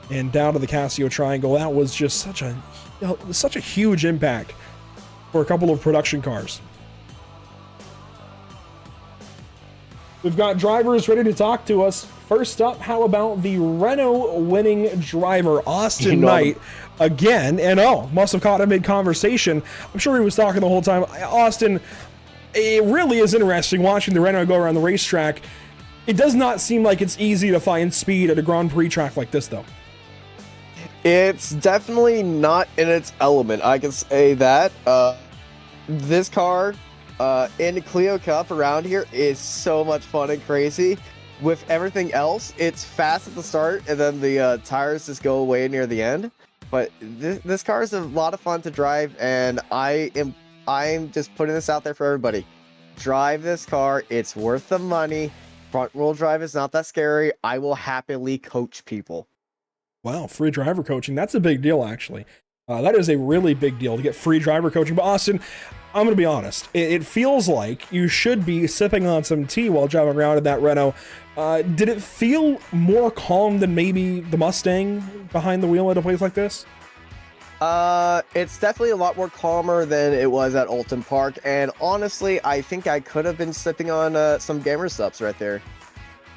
and down to the Casio Triangle. That was just such a huge impact for a couple of production cars. We've got drivers ready to talk to us. First up, how about the Renault winning driver, Austin Knight, again, and must have caught him mid-conversation. I'm sure he was talking the whole time. Austin, it really is interesting watching the Renault go around the racetrack. It does not seem like it's easy to find speed at a Grand Prix track like this, though. It's definitely not in its element, I can say that. This car in the Clio Cup around here is so much fun and crazy. With everything else, it's fast at the start, and then the tires just go away near the end. But this car is a lot of fun to drive, and I'm just putting this out there for everybody. Drive this car. It's worth the money. Front-wheel drive is not that scary. I will happily coach people. Wow, free driver coaching. That's a big deal, actually. That is a really big deal to get free driver coaching. But Austin, I'm going to be honest. It feels like you should be sipping on some tea while driving around in that Renault. Did it feel more calm than maybe the Mustang behind the wheel at a place like this? It's definitely a lot more calmer than it was at Alton Park. And honestly, I think I could have been sipping on some Gamer Subs right there.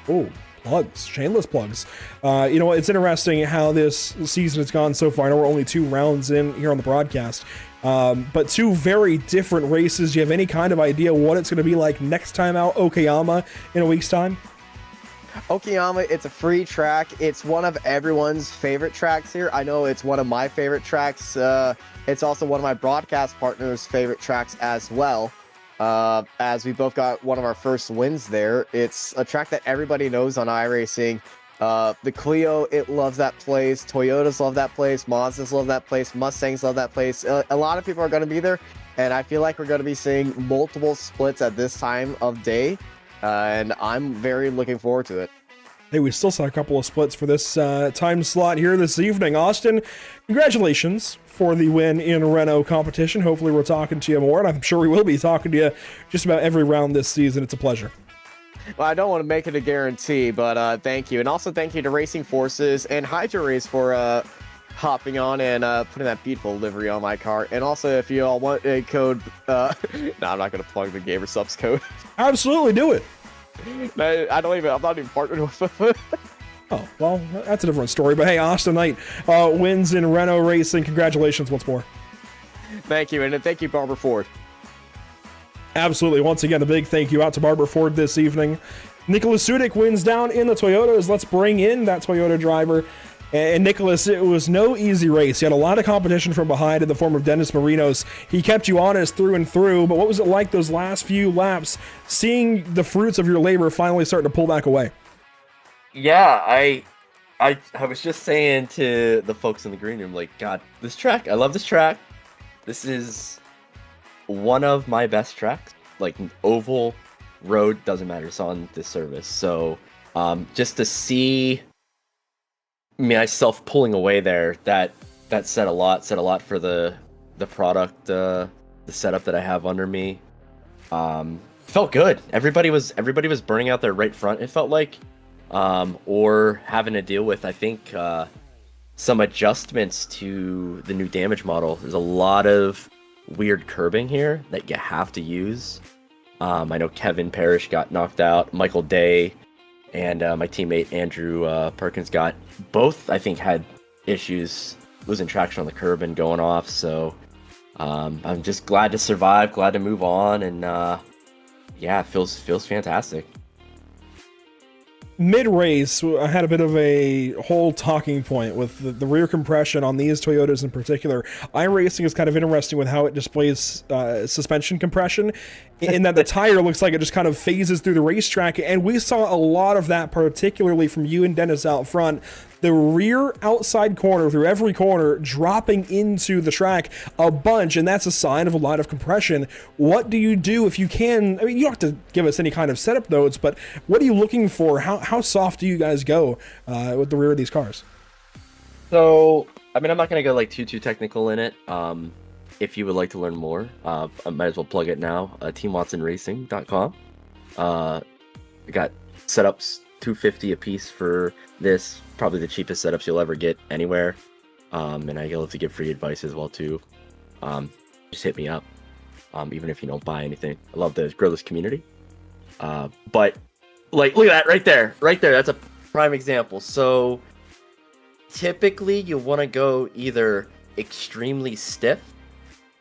Oh, plugs, shameless plugs. You know, it's interesting how this season has gone so far. I know we're only 2 rounds in here on the broadcast, but 2 very different races. Do you have any kind of idea what it's going to be like next time out Okayama in a week's time? Okayama, it's a free track. It's one of everyone's favorite tracks here. I know it's one of my favorite tracks. It's also one of my broadcast partners' favorite tracks as well. As we both got one of our first wins there. It's a track that everybody knows on iRacing. The Clio, it loves that place. Toyotas love that place. Mazdas love that place. Mustangs love that place. A lot of people are going to be there, and I feel like we're going to be seeing multiple splits at this time of day, and I'm very looking forward to it. Hey, we still saw a couple of splits for this time slot here this evening. Austin, congratulations for the win in Renault competition. Hopefully we're talking to you more, and I'm sure we will be talking to you just about every round this season. It's a pleasure. Well, I don't want to make it a guarantee, but thank you. And also thank you to Racing Forces and Hydro Race for hopping on and putting that beautiful livery on my car. And also, if you all want a code... no, I'm not going to plug the Gamer Subs code. Absolutely, do it. I'm not even partnered with them. Oh, well, that's a different story. But hey, Austin Knight wins in Renault Racing. Congratulations once more. Thank you, and thank you, Barbara Ford. Absolutely. Once again, a big thank you out to Barbara Ford this evening. Nicholas Sudik wins down in the Toyotas. Let's bring in that Toyota driver. And Nicholas, it was no easy race. You had a lot of competition from behind in the form of Dennis Marinos. He kept you honest through and through, but what was it like those last few laps, seeing the fruits of your labor finally starting to pull back away? Yeah, I was just saying to the folks in the green room, like, God, this track, I love this track. This is one of my best tracks. Like, oval, road, doesn't matter. It's on this service. So, just to see myself pulling away there, that said a lot for the product, the setup that I have under me. Felt good. Everybody was burning out their right front, it felt like, or having to deal with, I think, some adjustments to the new damage model. There's a lot of weird curbing here that you have to use. I know Kevin Parrish got knocked out, Michael Day and my teammate Andrew Perkins got both, I think, had issues losing traction on the curb and going off. So I'm just glad to survive, glad to move on, and yeah, it feels fantastic. Mid-race, I had a bit of a whole talking point with the rear compression on these Toyotas in particular. iRacing is kind of interesting with how it displays suspension compression, in that the tire looks like it just kind of phases through the racetrack, and we saw a lot of that, particularly from you and Dennis out front. the rear outside corner through every corner, dropping into the track a bunch, and that's a sign of a lot of compression. What do you do if you can? I mean, you don't have to give us any kind of setup notes, but what are you looking for? How soft do you guys go with the rear of these cars? So, I mean, I'm not going to go like too technical in it. If you would like to learn more, I might as well plug it now. TeamWatsonRacing.com. We got setups $250 a piece for this. Probably the cheapest setups you'll ever get anywhere. And I love to give free advice as well too. Just hit me up. Even if you don't buy anything. I love to grow this community. But like, look at that right there. Right there. That's a prime example. So typically you want to go either extremely stiff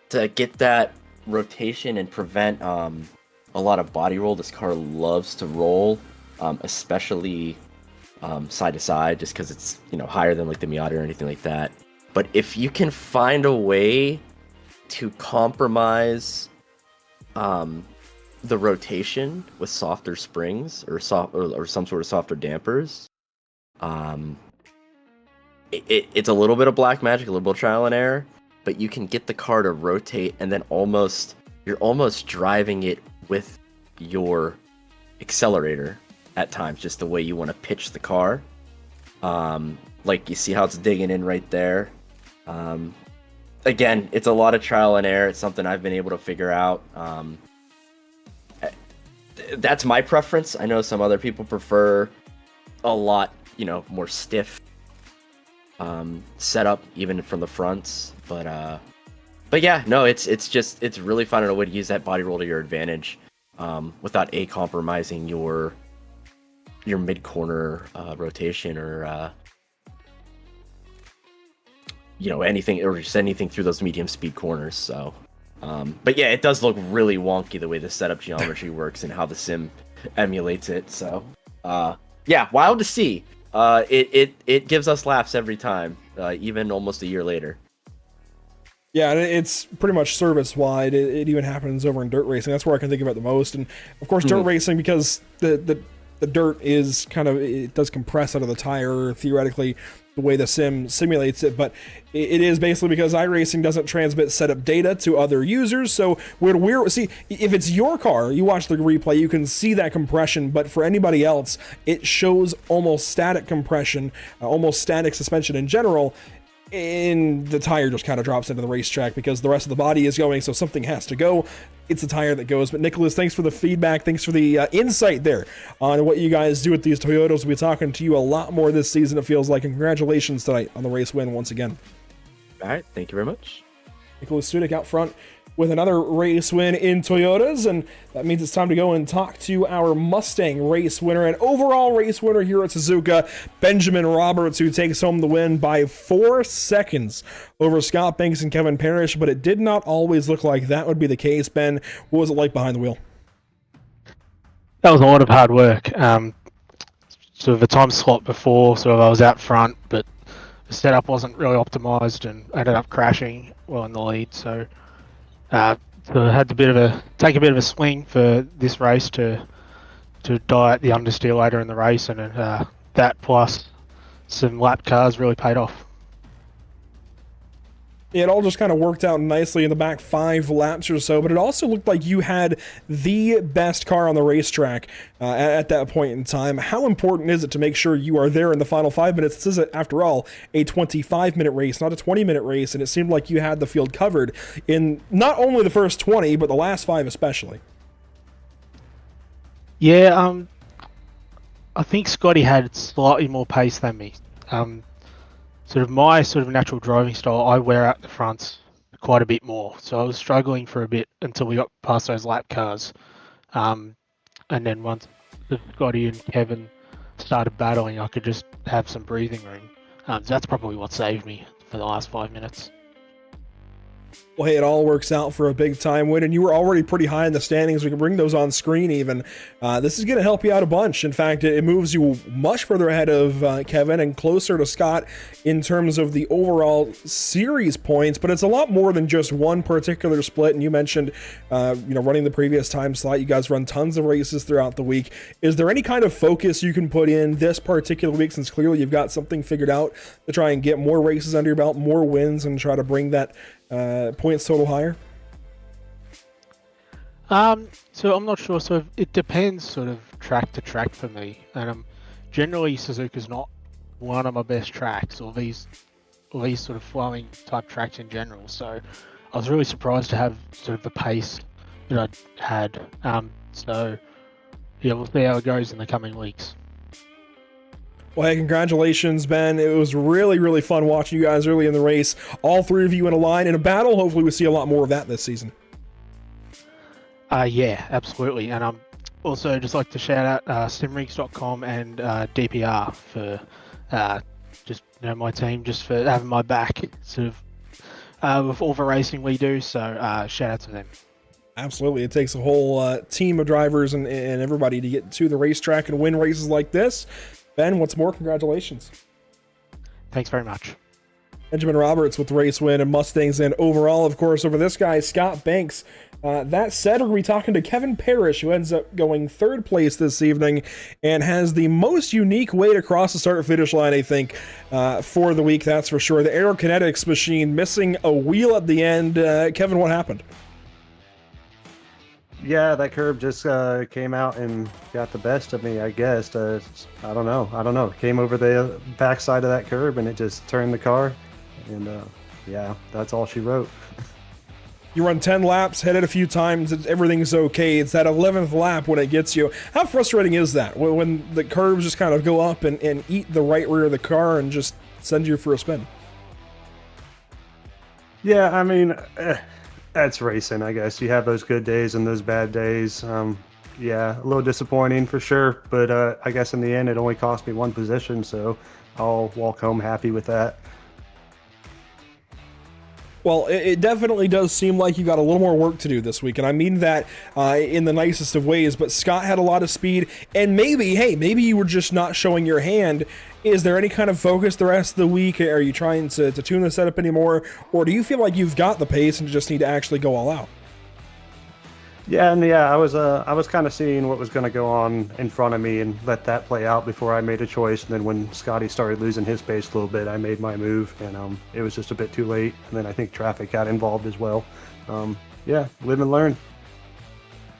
to get that rotation and prevent a lot of body roll. This car loves to roll, especially side to side, just because it's, you know, higher than like the Miata or anything like that. But if you can find a way to compromise the rotation with softer springs or some sort of softer dampers, it's a little bit of black magic, a little bit of trial and error, but you can get the car to rotate, and then you're almost driving it with your accelerator at times, just the way you want to pitch the car. Like you see how it's digging in right there. Again, it's a lot of trial and error. It's something I've been able to figure out. That's my preference. I know some other people prefer a lot, you know, more stiff setup even from the fronts, but yeah, no, it's really finding a way to use that body roll to your advantage, without compromising your mid corner rotation or you know, anything, or just anything through those medium speed corners. So but yeah, it does look really wonky the way the setup geometry works and how the sim emulates it. So yeah, wild to see. It gives us laughs every time, even almost a year later. Yeah, and it's pretty much service-wide. It even happens over in dirt racing. That's where I can think about the most. And, of course, dirt racing, because the dirt is kind of, it does compress out of the tire, theoretically, the way the sim simulates it. But it is basically because iRacing doesn't transmit setup data to other users. So see, if it's your car, you watch the replay, you can see that compression. But for anybody else, it shows almost static compression, almost static suspension in general. And the tire just kind of drops into the racetrack because the rest of the body is going, so something has to go. It's the tire that goes. But Nicholas, thanks for the feedback. Thanks for the insight there on what you guys do with these Toyotas. We'll be talking to you a lot more this season, it feels like. And congratulations tonight on the race win once again. All right, thank you very much. Nicholas Sudik out front with another race win in Toyotas, and that means it's time to go and talk to our Mustang race winner and overall race winner here at Suzuka, Benjamin Roberts, who takes home the win by 4 seconds over Scott Banks and Kevin Parrish, but it did not always look like that would be the case. Ben, what was it like behind the wheel? That was a lot of hard work. Sort of a time slot before, sort of I was out front, but the setup wasn't really optimized and ended up crashing well in the lead, so I had take a bit of a swing for this race to diet the understeer later in the race, and that plus some lap cars really paid off. It all just kind of worked out nicely in the back 5 laps or so, but it also looked like you had the best car on the racetrack at that point in time. How important is it to make sure you are there in the final 5 minutes? This is, after all, a 25-minute race, not a 20-minute race, and it seemed like you had the field covered in not only the first 20, but the last 5 especially. Yeah, I think Scotty had slightly more pace than me. My natural driving style, I wear out the fronts quite a bit more. So I was struggling for a bit until we got past those lap cars. And then once Scotty and Kevin started battling, I could just have some breathing room. So that's probably what saved me for the last 5 minutes. Well, hey, it all works out for a big time win, and you were already pretty high in the standings. We can bring those on screen even. This is going to help you out a bunch. In fact, it moves you much further ahead of Kevin and closer to Scott in terms of the overall series points, but it's a lot more than just one particular split. And you mentioned, running the previous time slot, you guys run tons of races throughout the week. Is there any kind of focus you can put in this particular week, since clearly you've got something figured out to try and get more races under your belt, more wins, and try to bring that points total higher? So I'm not sure. So it depends sort of track to track for me. And generally Suzuka's not one of my best tracks, or these sort of flowing type tracks in general. So I was really surprised to have sort of the pace that I'd had. So yeah, we'll see how it goes in the coming weeks. Well, hey, congratulations, Ben. It was really, really fun watching you guys early in the race. All three of you in a line in a battle. Hopefully we see a lot more of that this season. Yeah, absolutely. And also just like to shout out simrigs.com and DPR for just my team, just for having my back sort of with all the racing we do. So shout out to them. Absolutely. It takes a whole team of drivers and everybody to get to the racetrack and win races like this. Ben, what's more, congratulations. Thanks very much. Benjamin Roberts with the race win and Mustangs, and overall, of course, over this guy, Scott Banks. That said, we're going to be talking to Kevin Parrish, who ends up going third place this evening and has the most unique way to cross the start-finish line, I think, for the week, that's for sure. The Aerokinetics machine missing a wheel at the end. Kevin, what happened? Yeah, that curb just came out and got the best of me, I guess. I don't know. Came over the backside of that curb and it just turned the car. And yeah, that's all she wrote. You run 10 laps, hit it a few times, everything's okay. It's that 11th lap when it gets you. How frustrating is that? When the curves just kind of go up and eat the right rear of the car and just send you for a spin? Yeah, I mean, that's racing, I guess. You have those good days and those bad days. Yeah, a little disappointing for sure. But I guess in the end, it only cost me one position, so I'll walk home happy with that. Well, it definitely does seem like you got a little more work to do this week, and I mean that in the nicest of ways, but Scott had a lot of speed, and maybe you were just not showing your hand. Is there any kind of focus the rest of the week? Are you trying to tune the setup anymore, or do you feel like you've got the pace and just need to actually go all out? Yeah, I was kind of seeing what was going to go on in front of me and let that play out before I made a choice. And then when Scotty started losing his pace a little bit, I made my move, and it was just a bit too late. And then I think traffic got involved as well. Yeah, live and learn.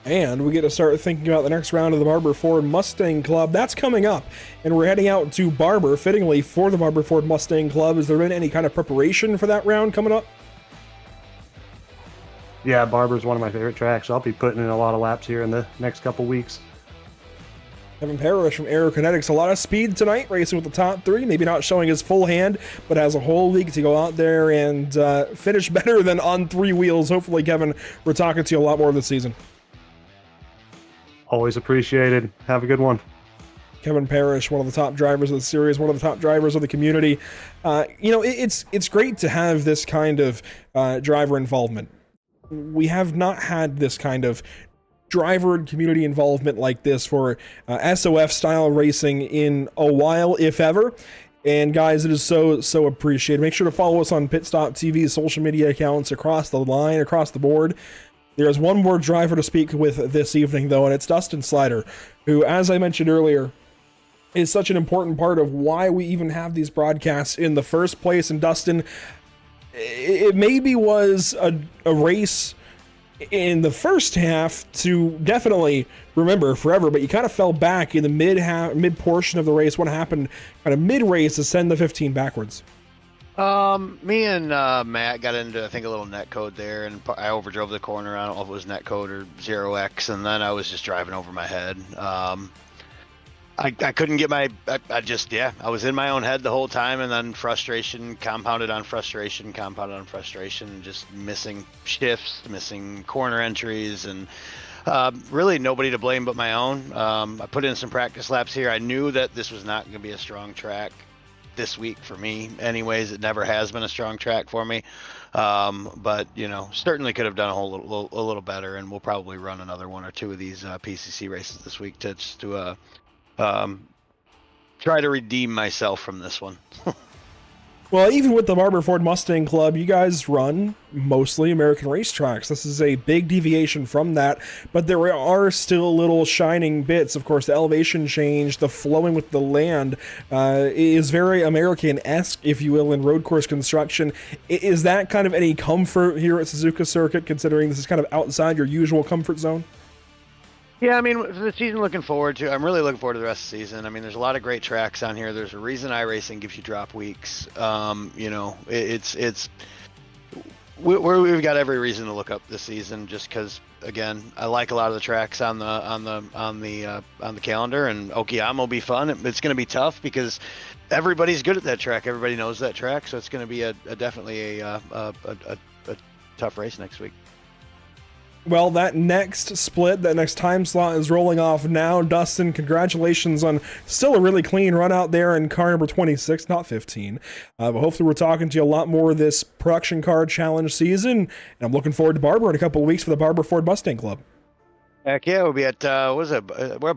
And we get to start thinking about the next round of the Barber Ford Mustang Club. That's coming up, and we're heading out to Barber, fittingly, for the Barber Ford Mustang Club. Has there been any kind of preparation for that round coming up? Yeah, Barber's one of my favorite tracks. I'll be putting in a lot of laps here in the next couple weeks. Kevin Parrish from Aerokinetics, a lot of speed tonight, racing with the top three. Maybe not showing his full hand, but has a whole week to go out there and finish better than on three wheels. Hopefully, Kevin, we're talking to you a lot more this season. Always appreciated. Have a good one. Kevin Parrish, one of the top drivers of the series, one of the top drivers of the community. It's great to have this kind of driver involvement. We have not had this kind of driver and community involvement like this for SOF style racing in a while, if ever. And guys, it is so appreciated. Make sure to follow us on Pit Stop TV's social media accounts across the line, across the board. There's one more driver to speak with this evening, though, and it's Dustin Slider, who, as I mentioned earlier, is such an important part of why we even have these broadcasts in the first place. And Dustin, it maybe was a race in the first half to definitely remember forever, but you kind of fell back in the mid portion of the race. What happened kind of mid-race to send the 15 backwards? Me and Matt got into, I think, a little net code there, and I overdrove the corner. I don't know if it was net code or 0x, and then I was just driving over my head. I couldn't get my, I was in my own head the whole time, and then frustration compounded on frustration, just missing shifts, missing corner entries, and really nobody to blame but my own. I put in some practice laps here. I knew that this was not going to be a strong track this week for me. Anyways, it never has been a strong track for me. But certainly could have done a little better, and we'll probably run another one or two of these PCC races this week to try to redeem myself from this one. Well, even with the Barber Ford Mustang Club, you guys run mostly American racetracks. This is a big deviation from that, but there are still little shining bits. Of course, the elevation change, the flowing with the land is very American-esque, if you will, in road course construction. Is that kind of any comfort here at Suzuka Circuit, considering this is kind of outside your usual comfort zone? Yeah, I mean, for the season, I'm really looking forward to the rest of the season. I mean, there's a lot of great tracks on here. There's a reason iRacing gives you drop weeks. We've got every reason to look up this season, just because, again, I like a lot of the tracks on the calendar, and Okayama will be fun. It's going to be tough because everybody's good at that track. Everybody knows that track, so it's going to be definitely a tough race next week. Well, that next split, that next time slot is rolling off now. Dustin, congratulations on still a really clean run out there in car number 26, not 15. But hopefully we're talking to you a lot more this production car challenge season. And I'm looking forward to Barber in a couple of weeks for the Barber Ford Mustang Club. Heck yeah, we'll be at we're at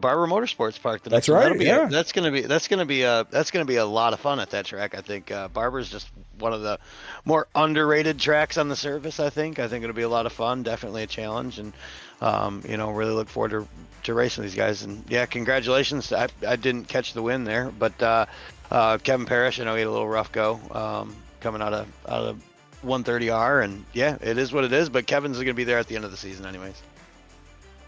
Barber Motorsports Park. That's right. Yeah, that's gonna be a lot of fun at that track. I think Barber's just one of the more underrated tracks on the surface. I think it'll be a lot of fun. Definitely a challenge, and really look forward to racing these guys. And yeah, congratulations. I didn't catch the win there, but Kevin Parrish, I know he had a little rough go coming out of 130R, and yeah, it is what it is. But Kevin's gonna be there at the end of the season, anyways.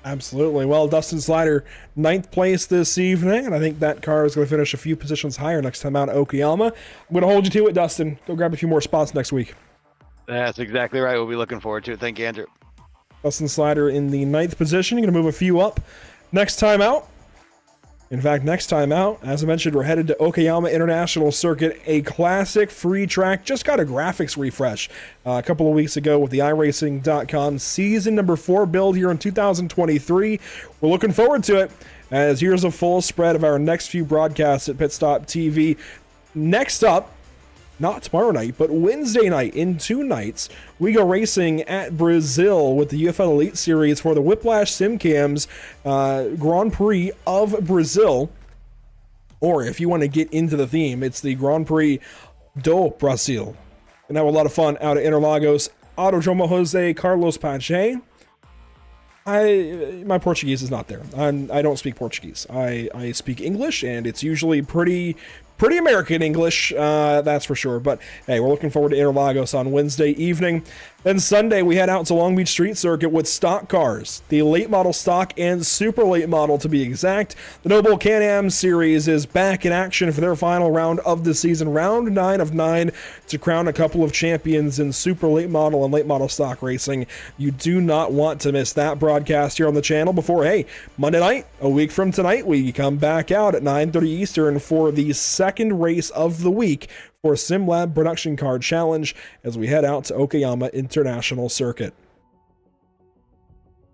Absolutely. Well, Dustin Slider, 9th place this evening, and I think that car is going to finish a few positions higher next time out at Okayama. I'm going to hold you to it, Dustin. Go grab a few more spots next week. That's exactly right. We'll be looking forward to it. Thank you, Andrew. Dustin Slider in the 9th position. You're going to move a few up next time out. In fact, next time out, as I mentioned, we're headed to Okayama International Circuit, a classic free track. Just got a graphics refresh a couple of weeks ago with the iRacing.com season number 4 build here in 2023. We're looking forward to it, as here's a full spread of our next few broadcasts at Pit Stop TV. Next up, not tomorrow night, but Wednesday night in 2 nights, we go racing at Brazil with the UFL Elite Series for the Whiplash SimCams Grand Prix of Brazil. Or if you want to get into the theme, it's the Grand Prix do Brasil. And have a lot of fun out at Interlagos. Autodromo Jose Carlos Pache. My Portuguese is not there. I don't speak Portuguese. I speak English, and it's usually pretty American English, that's for sure. But hey, we're looking forward to Interlagos on Wednesday evening. Then Sunday, we head out to Long Beach Street Circuit with stock cars, the late model stock and super late model to be exact. The Noble Can-Am Series is back in action for their final round of the season, round 9 of 9, to crown a couple of champions in super late model and late model stock racing. You do not want to miss that broadcast here on the channel before, hey, Monday night, a week from tonight, we come back out at 9:30 Eastern for the second race of the week for SimLab Production Car Challenge as we head out to Okayama International Circuit.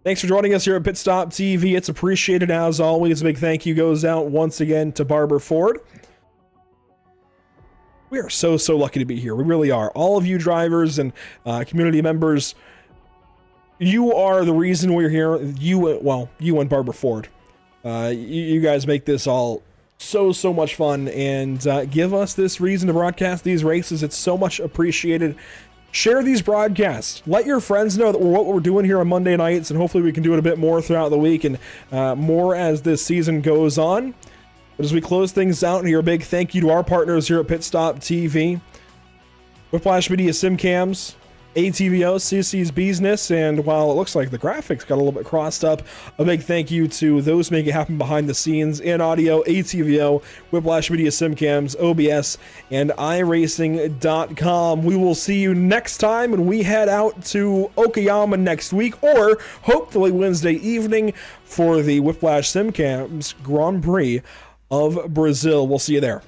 Thanks for joining us here at Pit Stop TV. It's appreciated as always. A big thank you goes out once again to Barber Ford. We are so lucky to be here. We really are. All of you drivers and community members, you are the reason we're here. You and Barber Ford. You guys make this all so much fun, and give us this reason to broadcast these races. It's so much appreciated. Share these broadcasts. Let your friends know that what we're doing here on Monday nights, and hopefully we can do it a bit more throughout the week and more as this season goes on. But as we close things out here, a big thank you to our partners here at Pit Stop TV, Whiplash Media SimCams, ATVO, CC's Business, and while it looks like the graphics got a little bit crossed up, a big thank you to those making it happen behind the scenes in audio, ATVO, Whiplash Media SimCams, OBS, and iRacing.com. We will see you next time when we head out to Okayama next week, or hopefully Wednesday evening for the Whiplash SimCams Grand Prix of Brazil. We'll see you there.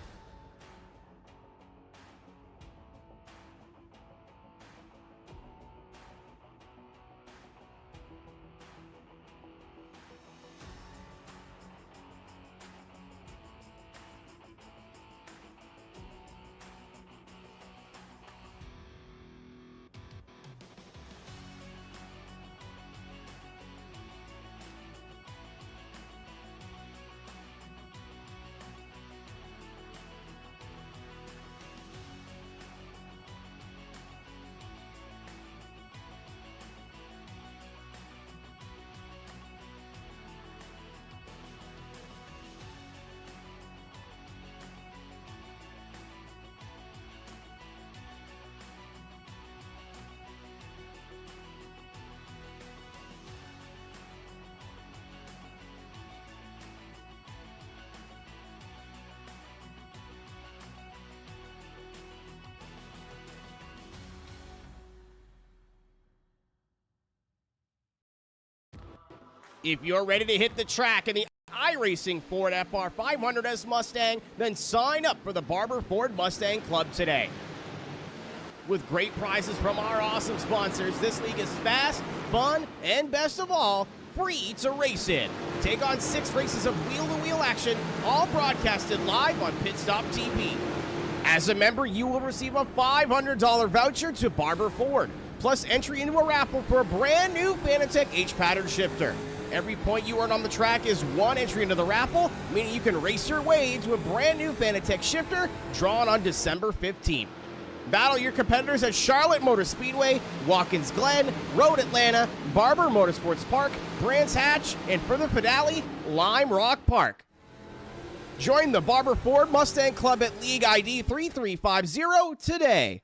If you're ready to hit the track in the iRacing Ford FR500S Mustang, then sign up for the Barber Ford Mustang Club today. With great prizes from our awesome sponsors, this league is fast, fun, and best of all, free to race in. Take on 6 races of wheel-to-wheel action, all broadcasted live on Pit Stop TV. As a member, you will receive a $500 voucher to Barber Ford, plus entry into a raffle for a brand new Fanatec H-pattern shifter. Every point you earn on the track is 1 entry into the raffle, meaning you can race your way into a brand new Fanatec shifter drawn on December 15th. Battle your competitors at Charlotte Motor Speedway, Watkins Glen, Road Atlanta, Barber Motorsports Park, Brands Hatch, and for the finale, Lime Rock Park. Join the Barber Ford Mustang Club at League ID 3350 today.